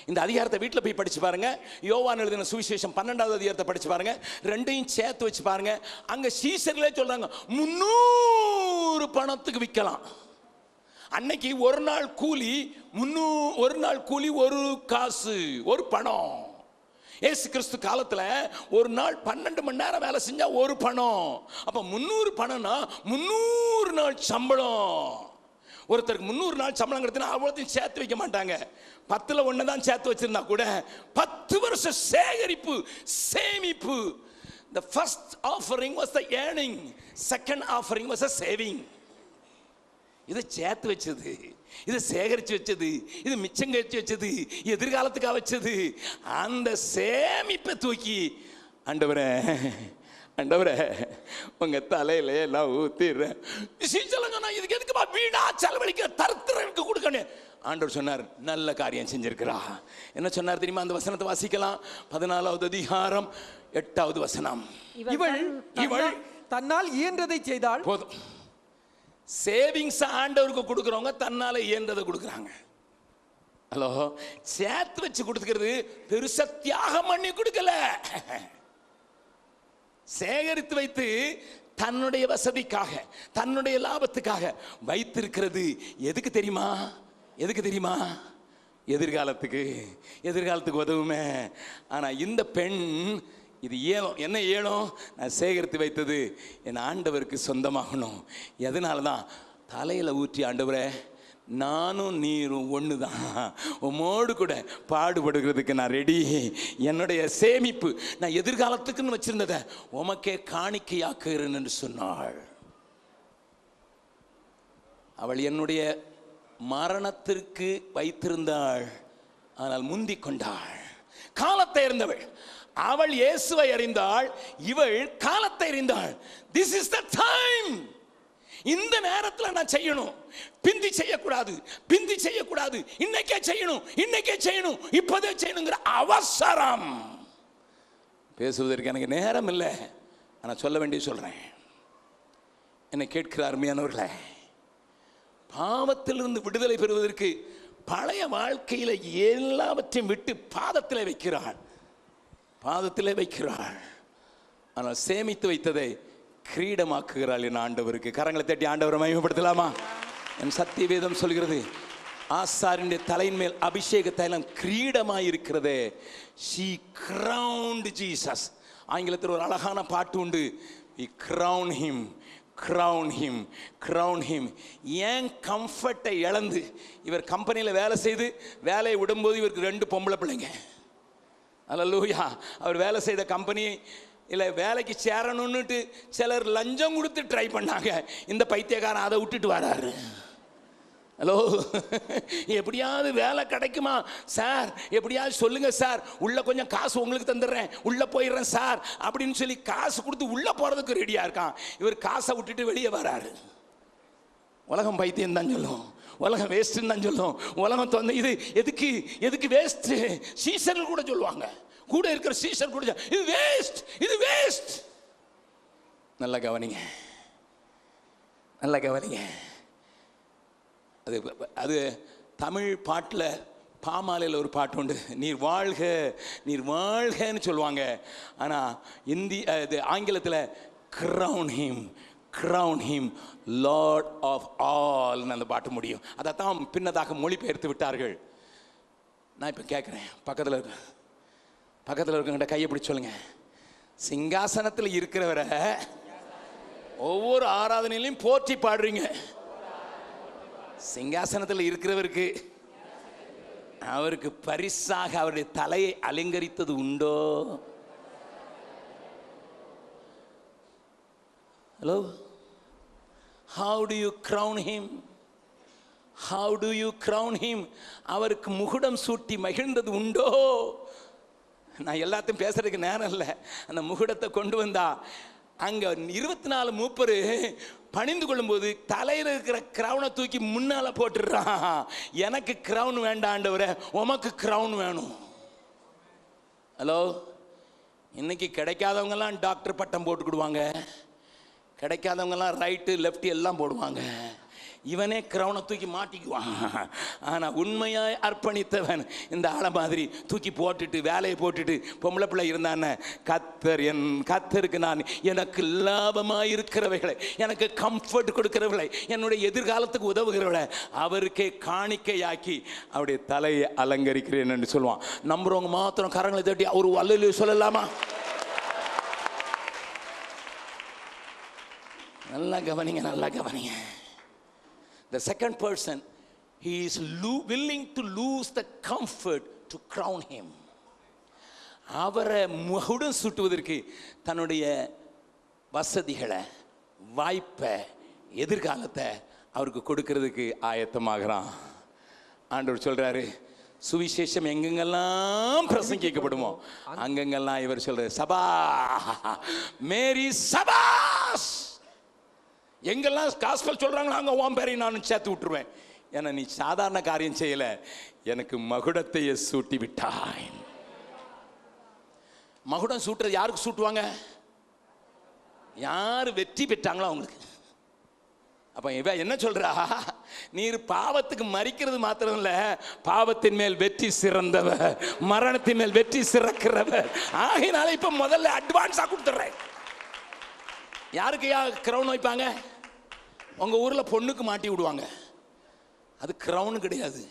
இந்த அதிகாரத்தை வீட்டில் போய் படிச்சு பாருங்க. யோவான் எழுதின சுவிசேஷம் 12வது அதிகாரத்தை படிச்சு பாருங்க. ரெண்டையும் சேர்த்து வச்சு பாருங்க. அங்க சீசர்களே சொல்றாங்க 300 பணத்துக்கு விற்கலாம். அன்னைக்கு ஒரு நாள் கூலி 1 காசு, 1 பணம். ஏசு கிறிஸ்து காலத்துல ஒரு நாள் 12 மணி நேரம் வேலை செஞ்சா 1 பணம். அப்ப 300 பணம்னா 300 நாள் சம்பளம். ஒருத்தருக்கு 300 நாள் சம்பளம் கிடைத்தா அவ்வளோத்தையும் சேர்த்து வைக்க மாட்டாங்க. 10ல் 1 தான் சேர்த்து வச்சிருந்தா கூட 10 வருஷம் சேமிப்பு. The first offering was the earning, second offering was a saving. இது சேர்த்து வச்சது, இது சேகரிச்சு வச்சது, இது மிச்சம் கழிச்சு வச்சது, எதிர்காலத்துக்காக வச்சது. அந்த சேமிப்பை தூக்கி ஆண்டவரே உங்க தலையில எல்லாம் ஊத்திடுறேன். இதுக்கு எதுக்குமா வீணா செலவழிக்க, தருத்திரனுக்கு கொடுக்கணும். ஆண்டவர் சொன்னார், நல்ல காரியம் செஞ்சிருக்கிறா. என்ன சொன்னார் தெரியுமா? அந்த வசனத்தை வாசிக்கலாம். 14வது அதிகாரம் 8வது வசனம். இவள் தன்னால் இயன்றதை செய்தால் போதும். சேவிங்ஸ் ஆண்டவருக்கு கொடுக்கிறவங்க தன்னால இயன்றதை கொடுக்குறாங்க. ஹலோ, சேர்த்து வச்சு கொடுக்கிறது பெருசா தியாகம் பண்ணி கொடுக்கல, சேகரித்து வைத்து தன்னுடைய வசதிக்காக, தன்னுடைய லாபத்துக்காக வைத்திருக்கிறது. எதுக்கு தெரியுமா? எதிர்காலத்துக்கு உதவுமே. ஆனா இந்த பெண் இது ஏலம், என்ன ஏலம்? நான் சேகரித்து வைத்தது என் ஆண்டவருக்கு சொந்தமாகணும். எதனால தான் தலையில ஊற்றி, ஆண்டவரே நானும் நீரும் ஒன்று தான், உம்மோடு கூட பாடுபடுகிறதுக்கு நான் ரெடி. என்னுடைய சேமிப்பு நான் எதிர்காலத்துக்குன்னு வச்சிருந்ததை உமக்கே காணிக்கையாக்குகிறேன் என்று சொன்னாள். அவள் என்னுடைய மரணத்திற்கு வைத்திருந்தாள், ஆனால் முந்திக் கொண்டாள். காலத்தை அறிந்தவள். அவள் இயேசுவை அறிந்தாள், இவள் காலத்தை அறிந்தாள். This is the time. இந்த நேரத்தில் நான் செய்யணும், பிந்தி செய்யக்கூடாது, இன்னைக்கே செய்யணும், இப்போதே செய்யணுங்கிற அவசரம். பேசுவதற்கு எனக்கு நேரம் இல்லை, ஆனால் சொல்ல வேண்டிய சொல்றேன். என்னை கேட்கிற அருமையானவர்களே, பாவத்திலிருந்து விடுதலை பெறுவதற்கு பழைய வாழ்க்கையில எல்லாவற்றையும் விட்டு பாதத்திலே வைக்கிறாள். ஆனால் சேமித்து வைத்ததை கிரீடமாக்குகிறாள் என் ஆண்டவருக்கு. கரங்களை தட்டி ஆண்டவரை மகிமைப்படுத்தலாமா? என் சத்திய வேதம் சொல்கிறது, ஆசாரியுடைய தலையின் மேல் அபிஷேக தைலம் கிரீடமாயிருக்கிறதே. She crowned Jesus. ஆங்கிலத்தில் ஒரு அழகான பாட்டு உண்டு, we crown him, crown him, crown him. ஏன் கம்ஃபர்ட்டை இழந்து இவர் கம்பெனியில் வேலை செய்து வேலையை விடும்போது இவருக்கு 2 பொம்பளை பிள்ளைங்க. அல்லேலூயா. அவர் வேலை செய்த கம்பெனி இல்லை வேலைக்கு சேரணும்னுட்டு சிலர் லஞ்சம் கொடுத்து ட்ரை பண்ணாங்க. இந்த பைத்தியக்காரன் அதை விட்டுட்டு வராரு. ஹலோ, எப்படியாவது வேலை கிடைக்குமா சார், எப்படியாவது சொல்லுங்க சார், உள்ள கொஞ்சம் காசு உங்களுக்கு தந்துடுறேன், உள்ள போயிடுறேன் சார் அப்படின்னு சொல்லி காசு கொடுத்து உள்ள போறதுக்கு ரெடியா இருக்கான். இவர் காசை விட்டுட்டு வெளியே வராரு. உலகம் பைத்தியம் தான் சொல்லும், உலகம் வேஸ்ட்ன்னு தான் சொல்லும், உலகம் தந்து இது எதுக்கு எதுக்கு வேஸ்ட். சீசன் கூட சொல்லுவாங்க, கூட இருக்கிற சீசன் கூட இது வேஸ்ட், இது வேஸ்ட். நல்லா கவனிங்க, நல்லா கவனிங்க. அது அது தமிழ் பாட்டில் பாமாலையில் ஒரு பாட்டு உண்டு, நீர் வாழ்க நீர் வாழ்கன்னு சொல்லுவாங்க. ஆனால் இது ஆங்கிலத்தில் crown him, crown him Lord of all அந்த பாட்டு முடியும். அதைத்தான் பின்னதாக மொழிபெயர்த்து விட்டார்கள். நான் இப்போ கேட்குறேன், பக்கத்தில் இருக்கவங்கிட்ட கையை பிடிச்சி சொல்லுங்க, சிங்காசனத்தில் இருக்கிறவரை ஒவ்வொரு ஆராதனையிலையும் போற்றி பாடுறீங்க. சிங்காசனத்தில் இருக்கிறவருக்கு அவருக்கு பரிசாக அவருடைய தலையை அலங்கரித்தது உண்டோ? Hello, how do you crown him? How do you crown him? அவருக்கு முகுடம் சூட்டி மகிழ்ந்தது உண்டோ? நான் எல்லாத்தையும் பேசுறதுக்கு நேரம் இல்லை. அந்த முகுடத்தை கொண்டு வந்தா அங்க 24 மூப்பரு பணிந்து கொள்ளும்போது தலையில் இருக்கிற கிரவுனை தூக்கி முன்னால போட்டுடுறான். எனக்கு கிரவுன் வேண்டாம் ஆண்டவரே, உமக்கு கிரவுன் வேணும். ஹலோ, இன்னைக்கு கிடைக்காதவங்கெல்லாம் டாக்டர் பட்டம் போட்டுக்கிடுவாங்க, கிடைக்காதவங்கெல்லாம் ரைட்டு லெஃப்ட் எல்லாம் போடுவாங்க. இவனே கிரவுனை தூக்கி மாட்டிக்குவான். ஆனால் உண்மையாய் அர்ப்பணித்தவன் இந்த ஆளை மாதிரி தூக்கி போட்டுட்டு வேலையை போட்டுட்டு பொம்பளை பிள்ளை இருந்தான கத்தருக்கு நான் எனக்கு லாபமாக இருக்கிறவைகளை, எனக்கு கம்ஃபர்ட் கொடுக்கிறவர்களை, என்னுடைய எதிர்காலத்துக்கு உதவுகிறவர்களை அவருக்கே காணிக்கையாக்கி அவருடைய தலையை அலங்கரிக்கிறேன் என்று சொல்லுவான். நம்புறவங்க மாத்திரம் கரங்களை தட்டி ஒரு அல்லேலூயா சொல்லலாமா? நல்லா கவனிங்க, நல்லா கவனிங்க. The second person, he is willing to lose the comfort to crown him. அவரை முகுடம் சூட்டுவதற்கு தன்னுடைய வசதிகளை, வாய்ப்பை, எதிர்காலத்தை அவருக்கு கொடுக்கிறதுக்கு ஆயத்தமாகறான். ஆண்டவர் சொல்றாரு, சுவிசேஷம் எங்கெங்கெல்லாம் பிரசங்கிக்கப்படுமோ அங்கெங்கெல்லாம் இவர் சொல்றாரு, சபா மேரி சபாஸ். எங்கெல்லாம் காஸ்பல் சொல்றாங்களோ அங்கே உன் பேரை நான் சேர்த்து விட்டுருவேன். ஏன்னா நீ சாதாரண காரியம் செய்யல, எனக்கு மகுடத்தையே சூட்டி விட்டாய். மகுடம் சூட்டுறது யாருக்கு சூட்டுவாங்க? யார் வெற்றி பெற்றாங்களோ அவங்களுக்கு. அப்ப இவ என்ன சொல்றா, நீர் பாவத்துக்கு மரிக்கிறது மாத்திரம் இல்ல, பாவத்தின் மேல் வெற்றி சிறந்தவர், மரணத்தின் மேல் வெற்றி சிறக்கிறவர். ஆகினால இப்ப முதல்ல அட்வான்ஸா கொடுத்துறேன். யாருக்கு கிரவுன் வைப்பாங்க? உங்க ஊர்ல பொண்ணுக்கு மாட்டி விடுவாங்க. அது கிரவுன் கிடையாது.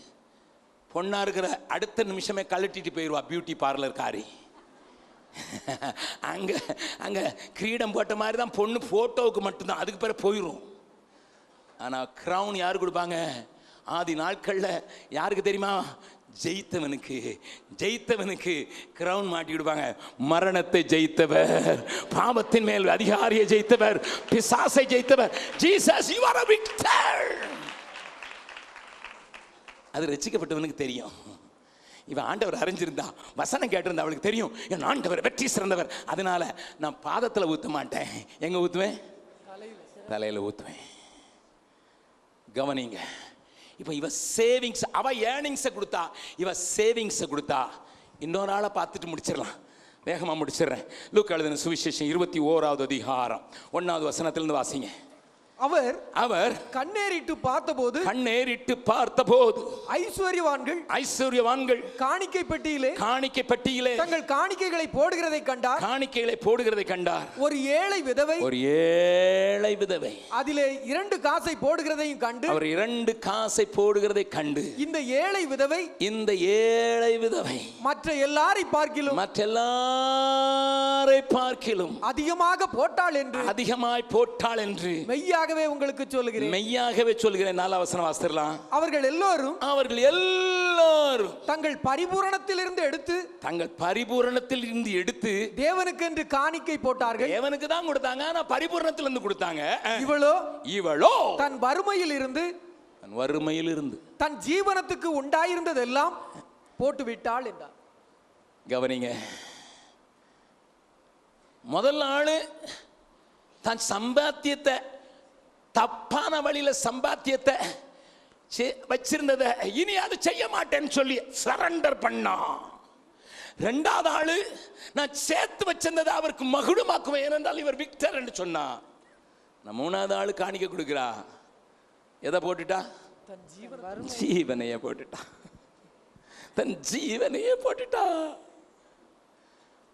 பொண்ணா இருக்கிற அடுத்த நிமிஷமே கழட்டிட்டு போயிடுவா பியூட்டி பார்லர் காரி. அங்க அங்க கிரீடம் போட்ட மாதிரி தான் பொண்ணு போட்டோவுக்கு மட்டும்தான், அதுக்கு பிறகு போயிடும். ஆனா கிரவுன் யாரு கொடுப்பாங்க? ஆதி நாட்கள்ல யாருக்கு தெரியுமா? ஜெயித்தவனுக்கு, ஜெயித்தவனுக்கு கிரவுன் மாட்டி விடுவாங்க. மரணத்தை ஜெயித்தவர், பாவத்தின் மேல் அதிகாரியை ஜெயித்தவர், பிசாசை ஜெயித்தவர். Jesus, you are a victor. அது ரட்சிக்கப்பட்டவனுக்கு தெரியும். இவன் ஆண்டவர் அறிஞ்சிருந்தா, வசனம் கேட்டிருந்தா அவளுக்கு தெரியும், என் ஆண்டவர் வெற்றி சிறந்தவர். அதனால நான் பாதத்தில் ஊற்ற மாட்டேன். எங்க ஊத்துவேன்? தலையில ஊத்துவேன். கவனிங்க. இப்போ இவ சேவிங்ஸ், அவ ஏர்னிங்ஸை கொடுத்தா, இவ சேவிங்ஸை கொடுத்தா. இன்னொரு ஆளை பார்த்துட்டு முடிச்சிடலாம், வேகமாக முடிச்சிடுறேன். லூக்கா எழுதின சுவிசேஷம் 21வது அதிகாரம் 1வது வசனத்திலிருந்து வாசிங்க. அவர் கண்ணேறிட்டு பார்த்தபோது ஐஸ்வர்யவான்கள் காணிக்கை பெட்டியிலே தங்கள் காணிக்கைகளை போடுகிறதை கண்டார். ஒரு ஏழை விதவை அதிலே 2 காசை போடுகிறதையும் கண்டு, அவர் 2 காசை போடுகிறதை கண்டு, இந்த ஏழை விதவை மற்ற எல்லாரை பார்க்கிலும் அதிகமாக போட்டாள் என்று மெய்யாகவே உங்களுக்கு சொல்லுகிறேன். 4 வசனம் வாசிக்கலாம். அவர்கள் எல்லோரும் தங்கள் பரிபூரணத்தில் இருந்து எடுத்து தேவனுக்கு என்று காணிக்கை போட்டார்கள். தேவனுக்கு தான் கொடுத்தாங்க, ஆனா பரிபூரணத்தில் இருந்து கொடுத்தாங்க. இவளோ தன் வறுமையில் இருந்து தன் ஜீவனத்துக்கு உண்டாயிருந்ததெல்லாம் போட்டு விட்டாள் என்றார். கவனிங்க, முதல் ஆளு தன் சம்பாத்தியத்தை தப்பான வழியில சம்பாத்தியத்தை வச்சிருந்தத இனி அது செய்ய மாட்டேன்னு சொல்லி சரண்டர் பண்ணா. 2வது ஆளு நான் சேர்த்து வச்சிருந்ததை அவருக்கு மகுடமாக்குவேன் ஏனென்றால் இவர் விக்டர் என்று சொன்னா. 3வது ஆளு காணிக்க கொடுக்கிறா. எதை போட்டுட்டா? ஜீவனையே போட்டுட்டா. தன் ஜீவனையே போட்டுட்டா.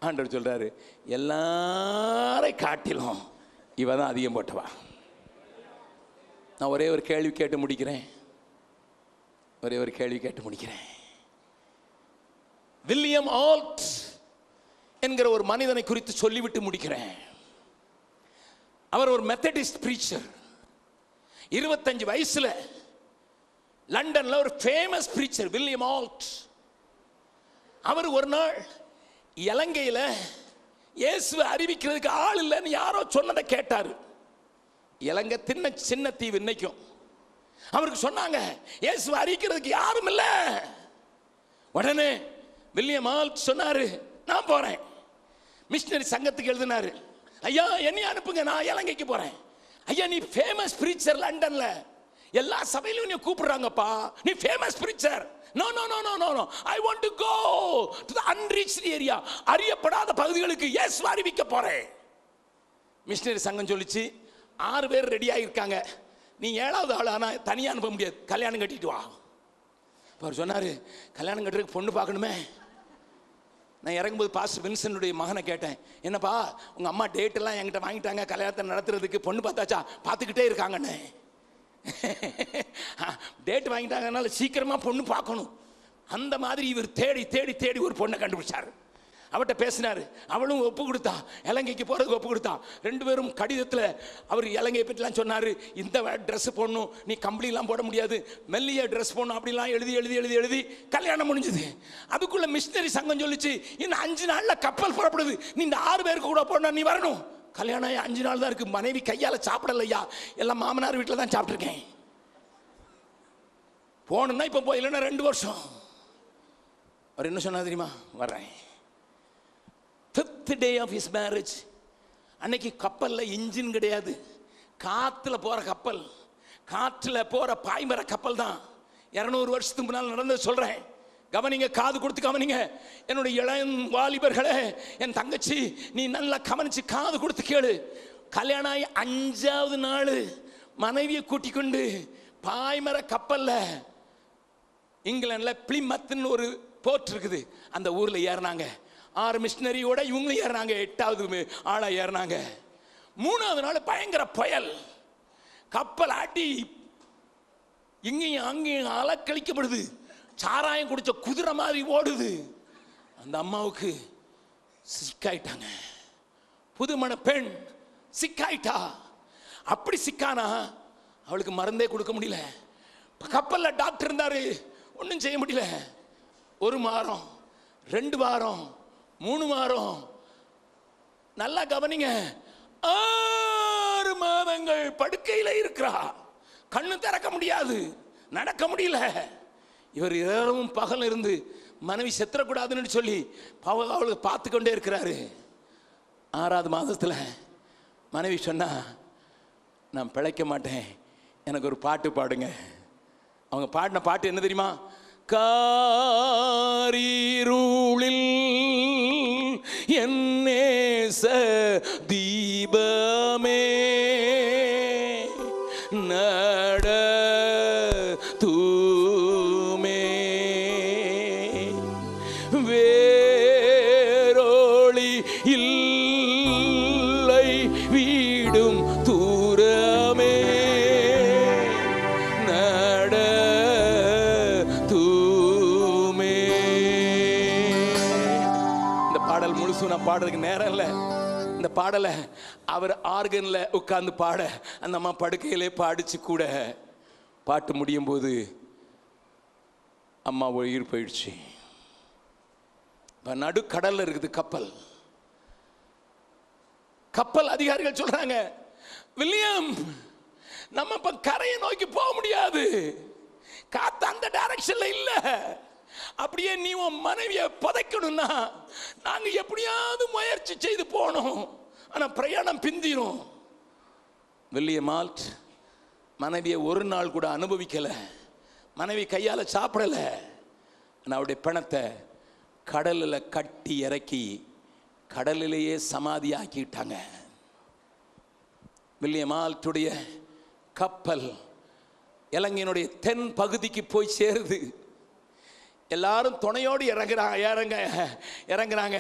ஆண்டவர் சொல்றாரு, எல்லாரை காட்டிலும் இவ தான் அதிகம் போட்டவா. நான் ஒரே ஒரு கேள்வி கேட்டு முடிக்கிறேன். வில்லியம் ஆல்ட் என்கிற ஒரு மனிதனை குறித்து சொல்லிவிட்டு முடிக்கிறேன். அவர் ஒரு மெத்தடிஸ்ட் பிரீச்சர். 25 வயசுல லண்டன்ல ஒரு ஃபேமஸ் பிரீச்சர் வில்லியம் ஆல்ட். அவர் ஒரு நாள் இலங்கையில் இயேசுவை அறிவிக்கிறதுக்கு ஆள் இல்லைன்னு யாரோ சொன்னதை கேட்டாரு. இலங்கை சின்ன தீவு இன்னைக்கும். அவருக்கு சொன்னாங்க இயேசுவை அறிவிக்கிறதுக்கு யாரும் இல்லை. உடனே வில்லியம் ஆல்ட் சொன்னாரு, நான் போறேன். மிஷனரி சங்கத்துக்கு எழுதினாரு, ஐயா என்னை அனுப்புங்க, நான் இலங்கைக்கு போறேன். ஐயா நீ ஃபேமஸ் பிரீச்சர், லண்டன்ல எல்லா சபையிலும் நீ கூப்பிடுறாங்கப்பா, நீ famous preacher. No, I want to go to the unreached area. அறியப்படாத பகுதிகளுக்கு இயேசுவை அறிவிக்க போறேன். மிஷனரி சங்கம் சொல்லிச்சு, 6 பேர் ரெடியா இருக்காங்க, நீ 7வது ஆள், ஆனா தனியா அனுப்ப முடியாது, கல்யாணம் கட்டிட்டு வா. அவர் சொன்னாரு, கல்யாணம் கட்டுறதுக்கு பொண்ணு பார்க்கணுமே. நான் இறங்கும்போது பாஸ்டர் வின்சனுடைய மகனை கேட்டேன், என்னப்பா உங்க அம்மா டேட் எல்லாம் என்கிட்ட வாங்கிட்டாங்க, கல்யாணத்தை நடத்துறதுக்கு பொண்ணு பார்த்தாச்சா? பார்த்துக்கிட்டே இருக்காங்கன்னு. டேட் வாங்கிட்டாங்கனால சீக்கிரமா பொண்ணு பார்க்கணும். அந்த மாதிரி இவர் தேடி ஒரு பொண்ணை கண்டுபிடிச்சாரு. அவட்ட பேசினாரு, அவளும் ஒப்பு கொடுத்தா, இலங்கைக்கு போறதுக்கு ஒப்பு கொடுத்தா. 2 பேரும் கடிதத்தில் அவர் இலங்கையை பற்றிலாம் சொன்னாரு. இந்த ட்ரெஸ் போடணும், நீ கம்பளிலாம் போட முடியாது, மெல்லிய ட்ரெஸ் போடணும், அப்படிலாம் எழுதி கல்யாணம் முடிஞ்சது. அதுக்குள்ள மிஷனரி சங்கம் சொல்லிச்சு, இன்னும் 5 நாள்ல கப்பல் புறப்படுது, நீ இந்த 6 பேருக்கு கூட போடணும், நீ வரணும். கல்யாணம் 5 நாள் தான் இருக்கு. மனைவி கையால சாப்பிடலையா, எல்லாம் மாமனார் வீட்டில் தான் சாப்பிட்டுருக்கேன். போகணும்னா இப்போ போய், இல்லைன்னா 2 வருஷம். அவர் என்ன சொன்னா தெரியுமா? வர்றேன். 5th day of his marriage. அன்னைக்கு கப்பல்ல இன்ஜின் கிடையாது, காத்துல போற கப்பல், காற்றுல போற பாய்மர கப்பல் தான். 200 வருஷத்துக்கு முன்னால் நடந்தது சொல்றேன். கவனிங்க, காது கொடுத்து கவனிங்க. என்னுடைய இளம் வாலிபர்களே, என் தங்கச்சி, நீ நல்லா கவனிச்சு காது கொடுத்து கேளு. கல்யாணம் ஆகி 5வது நாள் மனைவியை கூட்டிக் கொண்டு பாய்மர கப்பல்ல இங்கிலாந்துல பிளிமத்னு ஒரு போர்ட் இருக்குது, அந்த ஊர்ல ஏறினாங்க. 6 மிஷனரியோட இவங்க ஏறினாங்க. 8வது ஆளா ஏறினாங்க. 3வது நாள் பயங்கர புயல், கப்பல் அடி இங்கேயும் அங்கேயும் அலக்கழிக்கப்படுது. சாராயம் குடிச்ச குதிரை மாதிரி ஓடுது. அந்த அம்மாவுக்கு சிக்காயிட்டாங்க. புதுமண பெண் சிக்காயிட்டா. அப்படி சிக்கானா அவளுக்கு மருந்தே கொடுக்க முடியல. கப்பல்ல டாக்டர் இருந்தாரு, ஒன்றும் செய்ய முடியல. 1 வாரம், 2 வாரம், 3 வாரம். நல்லா கவனிங்க, 6 மாதங்கள் படுக்கையில இருக்கிறா. கண்ணு திறக்க முடியாது, நடக்க முடியல. இவர் இரவும் பகல் இருந்து மனைவி செத்துறக்கூடாதுன்னு சொல்லி அவளுக்கு பார்த்து கொண்டே இருக்கிறாரு. 6வது மாதத்துல மனைவி சொன்னா, நான் பிழைக்க மாட்டேன், எனக்கு ஒரு பாட்டு பாடுங்க. அவங்க பாடின பாட்டு என்ன தெரியுமா? காரிருளில் என் நேச தீபமே வீடும் தூரமே நட தூமே. இந்த பாடல் முழுசும் நான் பாடுறதுக்கு நேரம் இல்லை. இந்த பாடலை அவர் ஆர்கன்ல உட்கார்ந்து பாட அந்த அம்மா படுக்கையிலே பாடிச்சு கூட பாட்டு முடியும் போது அம்மா உயிர் போயிடுச்சு. நடு கடல்ல இருக்குது கப்பல். கப்பல் அதிகாரிகள் சொல்றாங்க, வில்லியம் நம்ம இப்ப கரையை நோக்கி போக முடியாது, காத்து அந்த டைரக்ஷன்ல இல்ல. அப்படியே நீ உன் மனைவியை புதைக்கணும்னா நாங்க எப்படியாவது முயற்சி செய்து போனோம், ஆனா பிரயாணம் பிந்திரும். வில்லியம் ஆல்ட் மனைவியை ஒரு நாள் கூட அனுபவிக்கல, மனைவி கையால சாப்பிடல. அவருடைய பிணத்தை கடலில் கட்டி இறக்கி கடலிலேயே சமாதி ஆக்கிட்டாங்க. வில்லியம் ஆல்ட்டுடைய கப்பல் இலங்கையினுடைய தென் பகுதிக்கு போய் சேருது. எல்லாரும் துணையோடு இறங்குறாங்க.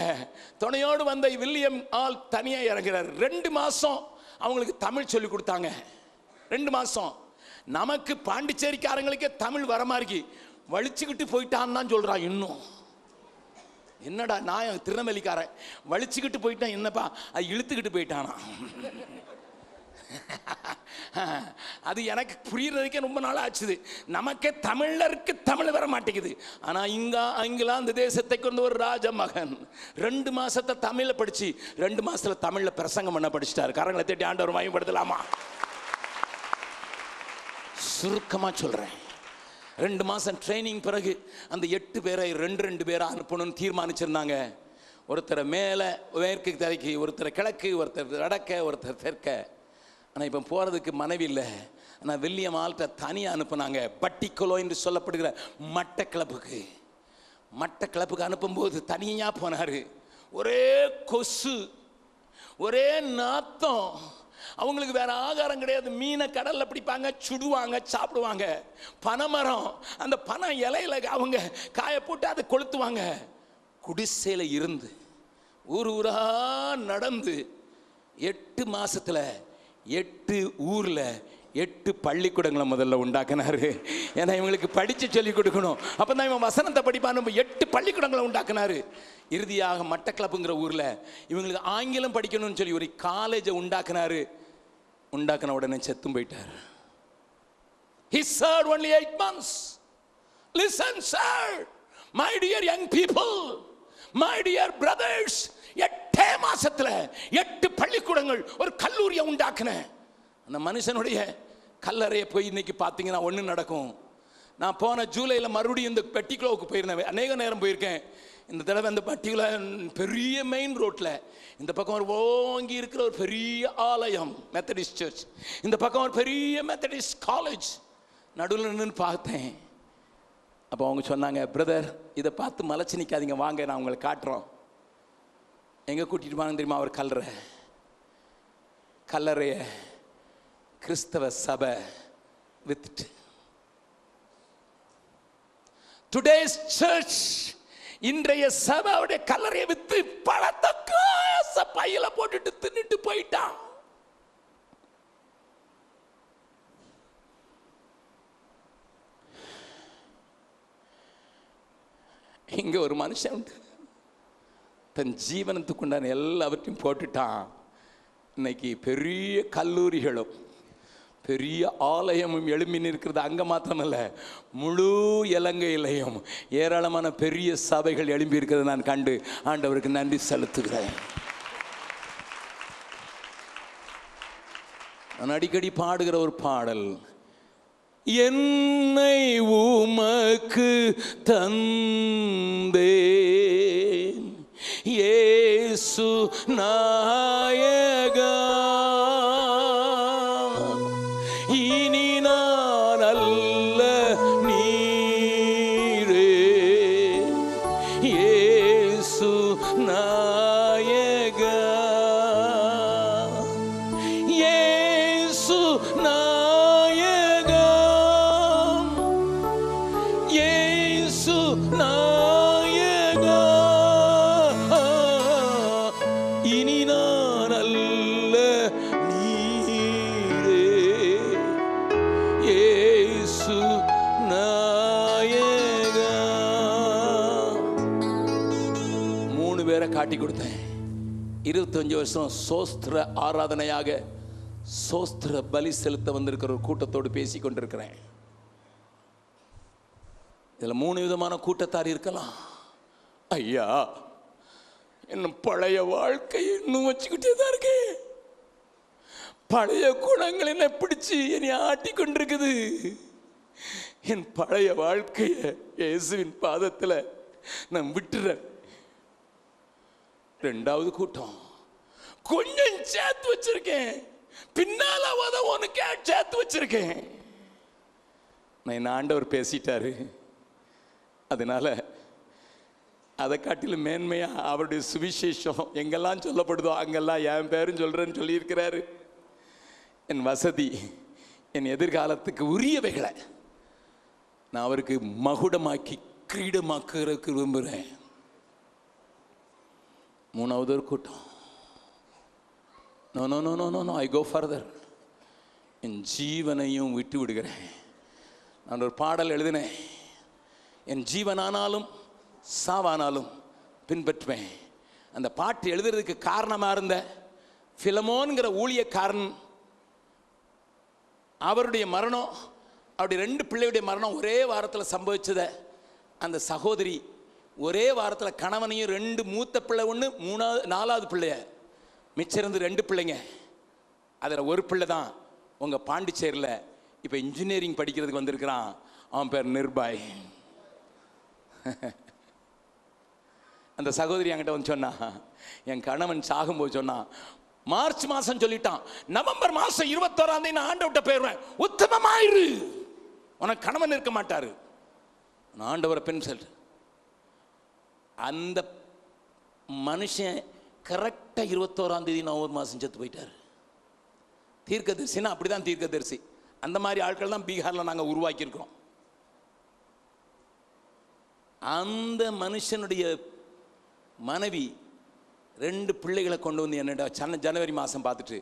துணையோடு வந்த வில்லியம் ஆல் தனியா இறங்குறாரு. 2 மாசம் அவங்களுக்கு தமிழ் சொல்லி கொடுத்தாங்க. 2 மாசம். நமக்கு பாண்டிச்சேரிக்காரங்களுக்கே தமிழ் வர மாதிரி வலிச்சுக்கிட்டு போயிட்டான்னு தான் சொல்றான். இன்னும் என்னடா நான் திருநெல்வேலிக்காரன், வலிச்சுக்கிட்டு போயிட்டான் என்னப்பா, அது இழுத்துக்கிட்டு போயிட்டானா. அது எனக்கு புரியறதுக்கே ரொம்ப நாள் ஆச்சுது. நமக்கே தமிழருக்கு தமிழ் வர மாட்டேங்குது. ஆனா இங்கிலாந்து தேசத்தை கொண்டு ஒரு ராஜ மகன் 2 மாசத்தை தமிழ படிச்சு 2 மாசத்துல தமிழ்ல பிரசங்கம் பண்ண படிச்சிட்டாரு. கரங்களை தட்டி ஆண்டவர் மகிமைப்படுத்தலாமா? சுருக்கமா சொல்றேன், 2 மாசம் ட்ரைனிங் பிறகு அந்த 8 பேரை 2 பேரை அனுப்பணும்னு தீர்மானிச்சிருந்தாங்க. ஒருத்தரை மேலே மேற்கு திரைக்கு, ஒருத்தரை கிழக்கு, ஒருத்தர் வடக்க, ஒருத்தர் தெற்க. ஆனால் இப்போ போகிறதுக்கு மனைவி இல்லை. ஆனால் வில்லியம் ஆல்ட்டை தனியாக அனுப்புனாங்க பட்டிக்கொலோ என்று சொல்லப்படுகிற மட்டக்கிளப்புக்கு அனுப்பும்போது தனியாக போனார். ஒரே கொசு, ஒரே நாத்தம். அவங்களுக்கு வேற ஆகாரம் கிடையாது. மீனை கடல்ல பிடிப்பாங்க, சுடுவாங்க, சாப்பிடுவாங்க. பனைமரம், அந்த பனை இலையில அவங்க காய போட்டு அதை கொளுத்துவாங்க. குடிசையில இருந்து ஊர் ஊரா நடந்து 8 மாசத்துல 8 ஊர்ல 8 பள்ளிக்கூடங்களை முதல்ல உண்டாக்குனாரு. ஏன்னா இவங்களுக்கு படிச்சு சொல்லி கொடுக்கணும். அப்பதான் இவன் வசனத்தை படிப்பான். 8 பள்ளிக்கூடங்களை உண்டாக்குனாரு. இறுதியாக மட்டக்களப்புங்கிற ஊர்ல இவங்களுக்கு ஆங்கிலம் படிக்கணும்னு சொல்லி ஒரு காலேஜை உண்டாக்குனாரு. உண்டாக்குன உடனே செத்தும் போயிட்டார். He served only 8 months. Listen sir, my dear young people, my dear brothers, 8 மாசத்துல 8 பள்ளிக்கூடங்கள், ஒரு கல்லூரியை உண்டாக்குன அந்த மனுஷனுடைய கல்லறையை போய் இன்னைக்கு பார்த்தீங்கன்னா ஒன்று நடக்கும். நான் போன ஜூலையில் மறுபடியும் இந்த பட்டிக்குலோவுக்கு போயிருந்தேன். அநேக நேரம் போயிருக்கேன். இந்த தடவை அந்த பட்டிக்குல பெரிய மெயின் ரோட்டில் இந்த பக்கம் ஒரு ஓங்கி இருக்கிற ஒரு பெரிய ஆலயம் மெத்தடிஸ்ட் சர்ச், இந்த பக்கம் ஒரு பெரிய மெத்தடிஸ்ட் காலேஜ். நடுவில் நின்று பார்த்தேன். அப்போ அவங்க சொன்னாங்க, பிரதர் இதை பார்த்து மலைச்சு நிற்காதீங்க, வாங்க நான் உங்களை காட்டுறோம். எங்கே கூட்டிகிட்டு போனாங்க தெரியுமா? அவர் கல்லறைய கிறிஸ்தவ சபை வித்துட்டு. டுடேஸ் சர்ச், இன்றைய சபையுடைய கல்லறையை வித்து பணத்தை காசை பையில போட்டுட்டு தின்னுட்டு போயிட்டான். இங்க ஒரு மனுஷன் உண்டு, தன் ஜீவனத்துக்குண்டான எல்லாவற்றையும் போட்டுட்டான். இன்னைக்கு பெரிய கல்லூரிகளும் பெரிய ஆலயமும் எழும்பி நிற்கிறது. அங்கே மாத்திரமல்ல, முழு இலங்கையிலையும் ஏராளமான பெரிய சபைகள் எழும்பி இருக்கிறது நான் கண்டு ஆண்டவருக்கு நன்றி செலுத்துகிறேன். நான் அடிக்கடி பாடுகிற ஒரு பாடல், என்னை உமக்கு தந்தேன் இயேசு நாயகா, இனி நான் அல்ல நீரே இயேசு நாயகா, இயேசு நாயகா, இயேசு நாயகா, இனி நான் காட்டி கொடுத்தேன். 25 வருஷம் சோஸ்திர ஆராதனையாக சோஸ்திர பலி செலுத்த வந்திருக்கிற ஒரு கூட்டத்தோடு பேசி கொண்டிருக்கிறேன். இதில் 3 விதமான கூட்டத்தார் இருக்கலாம். ஐயா, இன்னும் பழைய வாழ்க்கையை இன்னும் வச்சுக்கிட்டே தான் இருக்கேன். பழைய குணங்கள் என்ன பிடிச்சு என்னை ஆட்டி கொண்டிருக்குது. என் பழைய வாழ்க்கையை இயேசுவின் பாதத்தில் நான் விட்டுறேன். 2வது கூட்டம், கொஞ்சம் சேர்த்து வச்சிருக்கேன், பின்னால உனக்கு சேர்த்து வச்சிருக்கேன். நான் ஆண்டவர் பேசிட்டாரு. அதனால அதை காட்டிலும் மேன்மையா அவருடைய சுவிசேஷம் எங்கெல்லாம் சொல்லப்படுதோ அங்கெல்லாம் என் பேரும் சொல்றேன்னு சொல்லியிருக்கிறாரு. என் வசதி, என் எதிர்காலத்துக்கு உரியவைகளை நான் அவருக்கு மகுடமாக்கி கிரீடமாக்குறதுக்கு விரும்புகிறேன். 3வது ஒரு கூட்டம், no no no no no no I go further. என் ஜீவனையும் விட்டு விடுகிறேன். நான் ஒரு பாடல் எழுதினேன், என் ஜீவனானாலும் சாவானாலும் பின்பற்றுவேன். அந்த பாட்டு எழுதுறதுக்கு காரணமாக இருந்த பிலமோன்கிற ஊழியக்காரன், அவருடைய மரணம், அவருடைய 2 பிள்ளையுடைய மரணம் ஒரே வாரத்தில் சம்பவிச்சத அந்த சகோதரி ஒரே வாரத்தில் கணவனையும் 2 மூத்த பிள்ளை 1, 4வது பிள்ளைய மிச்சம் இருந்து 2 பிள்ளைங்க. அதில் ஒரு பிள்ளை தான் உங்கள் பாண்டிச்சேரியில் இப்போ இன்ஜினியரிங் படிக்கிறதுக்கு வந்திருக்கிறான். அவன் பேர் நிர்பாய். அந்த சகோதரி என்கிட்ட வந்து சொன்னா, என் கணவன் சாகும்போது சொன்னான், மார்ச் மாதம் சொல்லிட்டான், நவம்பர் மாதம் 21ஆம் தேதி நான் ஆண்டவர்கிட்ட போயிடுவேன், உத்தமமாயிரு, உனக்கு கணவன் இருக்க மாட்டாரு. நான் ஆண்டவரை பெண் அந்த மனுஷன் கரெக்டாக 21ஆம் தேதி நவம்பர் மாதம் செத்து போயிட்டார். தீர்க்கதரிசினா அப்படிதான் தீர்க்கதரிசி. அந்த மாதிரி ஆட்கள் தான் பீகாரில் நாங்கள் உருவாக்கியிருக்கிறோம். அந்த மனுஷனுடைய மனைவி 2 பிள்ளைகளை கொண்டு வந்து என்னிட ஜனவரி மாதம் பார்த்துட்டு,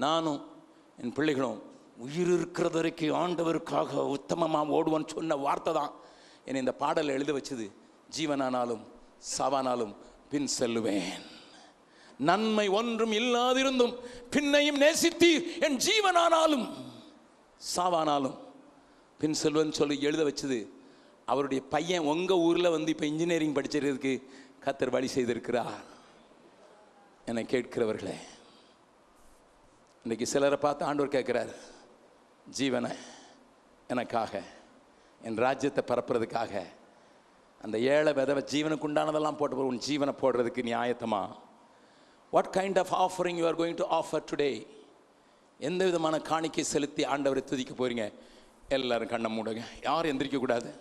நானும் என் பிள்ளைகளும் உயிர் இருக்கிறது வரைக்கும் ஆண்டவருக்காக உத்தமமாக ஓடுவோன்னு சொன்ன வார்த்தை தான் என்னை இந்த பாடல் எழுத வச்சது. ஜீவனானாலும் சாவானாலும் பின் செல்லுவேன், நன்மை ஒன்றும் இல்லாதிருந்தும் பின்னையும் நேசித்தீர், என் ஜீவனானாலும் சாவானாலும் பின் செல்வன் சொல்லி எழுத வச்சது. அவருடைய பையன் உங்கள் ஊரில் வந்து இப்போ இன்ஜினியரிங் படிச்சிருக்கிறதுக்கு கர்த்தர் வழி செய்திருக்கிறார். என்னை கேட்கிறவர்களே, இன்றைக்கி சிலரை பார்த்து ஆண்டவர் கேட்குறார், ஜீவனை எனக்காக, என் ராஜ்யத்தை பரப்புறதுக்காக, அந்த ஏழை விதவை ஜீவனுக்கு உண்டானதெல்லாம் போட்டு உன் ஜீவனை போடுறதுக்கு நீ ஆயத்தமா? What kind of offering you are going to offer today? எந்த விதமான காணிக்கை செலுத்தி ஆண்டவரை துதிக்க போகிறீங்க? எல்லாரும் கண்ணை மூடுங்க, யாரும் எந்திரிக்கக்கூடாது,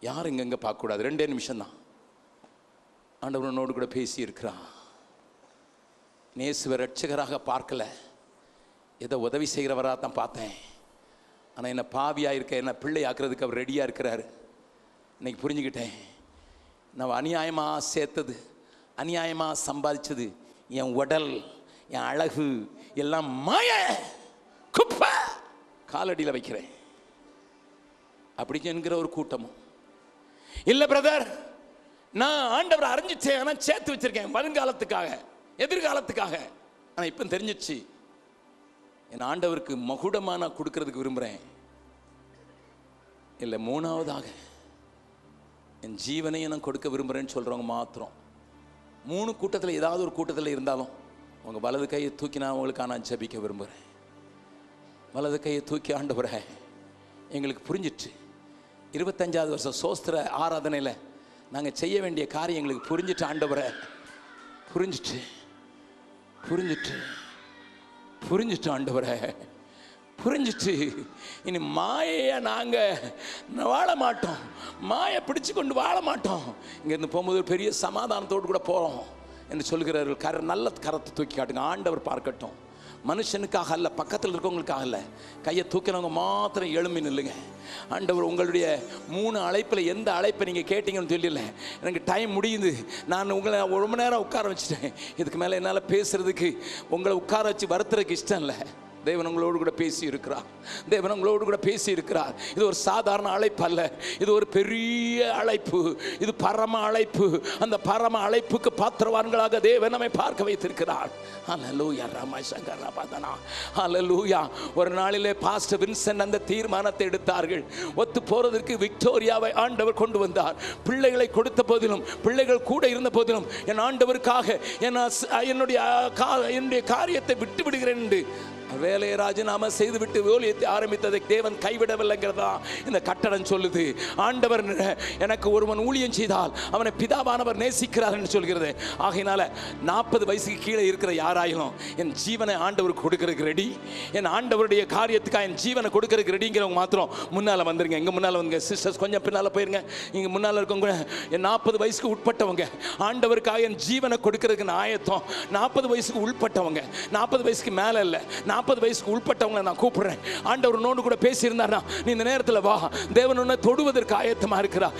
யாரும் இங்கங்கே பார்க்கக்கூடாது. 2 நிமிஷம் தான். ஆண்டவர் உன்னோடு கூட பேசி இருக்கிறான். நேசுவை ரட்சகராக பார்க்கல, ஏதோ உதவி செய்கிறவராக தான் பார்த்தேன். ஆனால் என்னை பாவியாக இருக்க, என்னை பிள்ளை ஆக்குறதுக்கு அவர் ரெடியாக இருக்கிறாரு. இன்னைக்கு புரிஞ்சுக்கிட்டேன், நான் அநியாயமாக சேர்த்தது, அநியாயமாக சம்பாதிச்சது, என் உடல், என் அழகு எல்லாம் மாய குப்பை, காலடியில் வைக்கிறேன் அப்படி என்கிற ஒரு கூட்டமும் இல்லை. பிரதர், நான் ஆண்டவரை அறிஞ்சிச்சேன், ஆனால் சேர்த்து வச்சிருக்கேன் வருங்காலத்துக்காக, எதிர்காலத்துக்காக. ஆனால் இப்போ தெரிஞ்சிச்சு, என் ஆண்டவருக்கு மகுடமாக நான் கொடுக்கறதுக்கு விரும்புகிறேன். இல்லை, 3வதாக என் ஜீவனையும் நான் கொடுக்க விரும்புகிறேன்னு சொல்கிறவங்க மாத்திரம் 3 கூட்டத்தில் ஏதாவது ஒரு கூட்டத்தில் இருந்தாலும் உங்கள் வலது கையை தூக்கி நான் உங்களுக்காக நான் ஜெபிக்க விரும்புகிறேன். வலது கையை தூக்கி, ஆண்டவரே எங்களுக்கு புரிஞ்சிட்டு 25வது வருஷம் சோஸ்திர ஆராதனையில் நாங்கள் செய்ய வேண்டிய காரியம் எங்களுக்கு புரிஞ்சிட்டு, ஆண்டவரே புரிஞ்சிட்டு புரிஞ்சிட்டு புரிஞ்சிட்டு ஆண்டவரே புரிஞ்சிட்டு, இனி மாயையை நாங்கள் வாழ மாட்டோம், மாயை பிடிச்சு கொண்டு வாழ மாட்டோம், இங்கேருந்து போகும்போது ஒரு பெரிய சமாதானத்தோடு கூட போகிறோம் என்று சொல்கிறார்கள். நல்ல கரத்தை தூக்கி காட்டுங்க, ஆண்டவர் பார்க்கட்டும். மனுஷனுக்காக அல்ல, பக்கத்தில் இருக்கவங்களுக்காக அல்ல, கையை தூக்கினவங்க மாத்திரம் எழும்பி நில்லுங்க. ஆண்டவர் உங்களுடைய 3 அழைப்பில் எந்த அழைப்பை நீங்கள் கேட்டீங்கன்னு தெரியல. எனக்கு டைம் முடியுது, நான் உங்களை ரொம்ப நேரம் உட்கார வச்சுட்டேன், இதுக்கு மேலே என்னால் பேசுகிறதுக்கு உங்களை உட்கார வச்சு வருத்துறதுக்கு இஷ்டம் இல்லை. தேவன் உங்களோடு கூட பேசி இருக்கிறார். தேவன் உங்களோடு கூட பேசி இருக்கிறார். இது ஒரு சாதாரண அழைப்பு அல்ல, இது ஒரு பெரிய அழைப்பு, இது பரம அழைப்பு. அந்த பரம அழைப்புக்கு பாத்திரவான்களாக தேவன் நம்மை பார்க்க வைத்திருக்கிறார். ஹல்லேலூயா ரமேஷங்கர் ரபதனா ஹல்லேலூயா. ஒரு நாளிலே பாஸ்டர் வின்சென்ட் அந்த தீர்மானத்தை எடுத்தார்கள். ஒத்து போறதற்கு விக்டோரியாவை ஆண்டவர் கொண்டு வந்தார். பிள்ளைகளை கொடுத்த போதிலும், பிள்ளைகள் கூட இருந்த போதிலும், என் ஆண்டவருக்காக என்னுடைய காரியத்தை விட்டு விடுகிறேன் என்று வேலையை ராஜினாமா செய்துவிட்டு ஊழியத்தை ஆரம்பித்ததை தேவன் கைவிடவில்லைங்கிறதா இந்த கட்டடம் சொல்லுது. ஆண்டவர் எனக்கு ஒருவன் ஊழியம் செய்தால் அவனை பிதாவானவர் நேசிக்கிறார் என்று சொல்கிறது. ஆகையினால 40 வயசுக்கு கீழே இருக்கிற யாராயிலும் என் ஜீவனை ஆண்டவருக்கு கொடுக்கறதுக்கு ரெடி, என் ஆண்டவருடைய காரியத்துக்காக என் ஜீவனை கொடுக்கறதுக்கு ரெடிங்கிறவங்க மாத்திரம் முன்னால் வந்துருங்க. எங்க முன்னால் வந்துங்க சிஸ்டர்ஸ், கொஞ்சம் பின்னால் போயிருங்க. இங்கே முன்னால் இருக்கவங்க என் 40 வயசுக்கு உட்பட்டவங்க, ஆண்டவருக்காக என் ஜீவனை கொடுக்கறதுக்கு நான் ஆயத்தம். 40 வயசுக்கு உட்பட்டவங்க, 40 வயசுக்கு மேலே இல்லை, 40 வயசுக்கு உட்பட்டவங்களை நான் கூப்பிடுறேன். ஆண்டவர் உன்னோடு கூட பேசியிருந்தார்னா நீ இந்த நேரத்தில் வா. தேவன் உன்னை தொடுவதற்கு ஆயத்தமா இருக்கிறார்.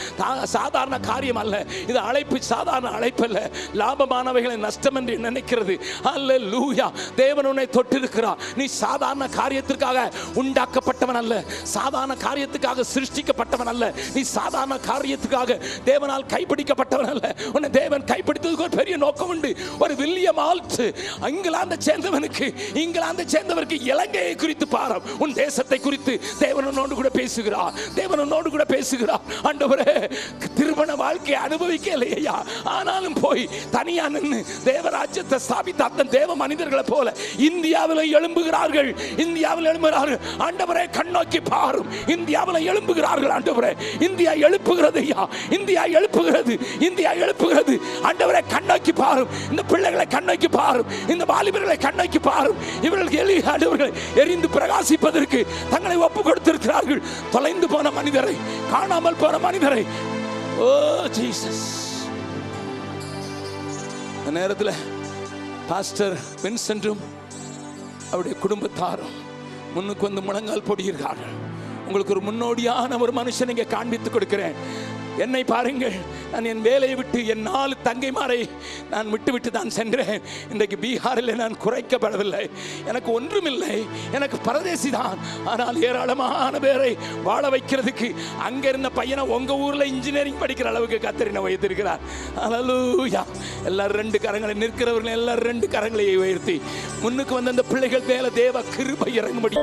சாதாரண காரியம் அல்ல இது, அழைப்பு சாதாரண அழைப்பு அல்ல. லாபமானவைகளை நஷ்டம் என்று நினைக்கிறது. அல்லேலூயா. தேவன் உன்னை தொட்டிருக்கிறார். நீ சாதாரண காரியத்திற்காக உண்டாக்கப்பட்டவன் அல்ல, சாதாரண காரியத்துக்காக சிருஷ்டிக்கப்பட்டவன் அல்ல, நீ சாதாரண காரியத்துக்காக தேவனால் கைப்பிடிக்கப்பட்டவன் அல்ல. உன்னை தேவன் கைப்பிடித்ததுக்கு ஒரு பெரிய நோக்கம் உண்டு. ஒரு வில்லியம் ஆல்ட் இங்கிலாந்தை சேர்ந்தவனுக்கு, இங்கிலாந்தை சேர்ந்தவருக்கு இலங்கையை குறித்து பாரம், உன் தேசத்தை குறித்து தேவனோடு கூட பேசுகிறார். தேவனோடு கூட பேசுகிறார். ஆண்டவரே, திருமண வாழ்க்கையை அனுபவிக்கலையா, ஆனாலும் போய் தனியா நின்று தேவராஜ்யத்தை ஸ்தாபித்த அந்த தேவ மனிதர்களை போல இந்தியாவில் எழும்புகிறார்கள். இந்தியாவில் எழும்புகிறார்கள். ஆண்டவரே, கண்ணோக்கி பாரும். இந்தியாவில் எழும்புகிறார்கள். ஆண்டவரே, இந்தியா எழுப்புகிறது. ஐயா, இந்தியா எழுப்புகிறது. இந்தியா எழுப்புகிறது. ஆண்டவரே, கண்ணோக்கி பாரும். இந்த பிள்ளைகளை கண்ணோக்கி பாரும். இந்த வாலிபர்களை கண்ணோக்கி பாரும். இவர்களுக்கு ஆண்டவர்களை எரிந்து பிரகாசிப்பதற்கு தங்களை ஒப்பு கொடுத்திருக்கிறார்கள். தொலைந்து போன மனிதரை, காணாமல் போன மனிதரை. ஓ ஜீசஸ். அந்த நேரத்தில் பாஸ்டர் வின்சென்ட்டும் அவருடைய குடும்பத்தாரும் முன்னுக்கு வந்து முழங்கால் போடுகிறார்கள். உங்களுக்கு ஒரு முன்னோடியான ஒரு மனுஷன் இங்கே காண்பித்து கொடுக்கிறேன். என்னை பாருங்கள், நான் என் வேலையை விட்டு என் 4 தங்கைமாரை நான் விட்டு தான் சென்றேன். இன்றைக்கு பீகாரில் நான் குறைக்கப்படவில்லை. எனக்கு ஒன்றுமில்லை, எனக்கு பரதேசி தான். ஆனால் ஏராளமான பேரை வாழ வைக்கிறதுக்கு அங்கே இருந்த பையனை உங்கள் ஊரில் இன்ஜினியரிங் படிக்கிற அளவுக்கு கத்தரினை வைத்திருக்கிறார். அல்லேலூயா. எல்லாரும் 2 கரங்களை, நிற்கிறவர்கள் எல்லாரும் 2 கரங்களை உயர்த்தி முன்னுக்கு வந்து அந்த பிள்ளைகள் மேல தேவ கிருபை இறங்கும்படி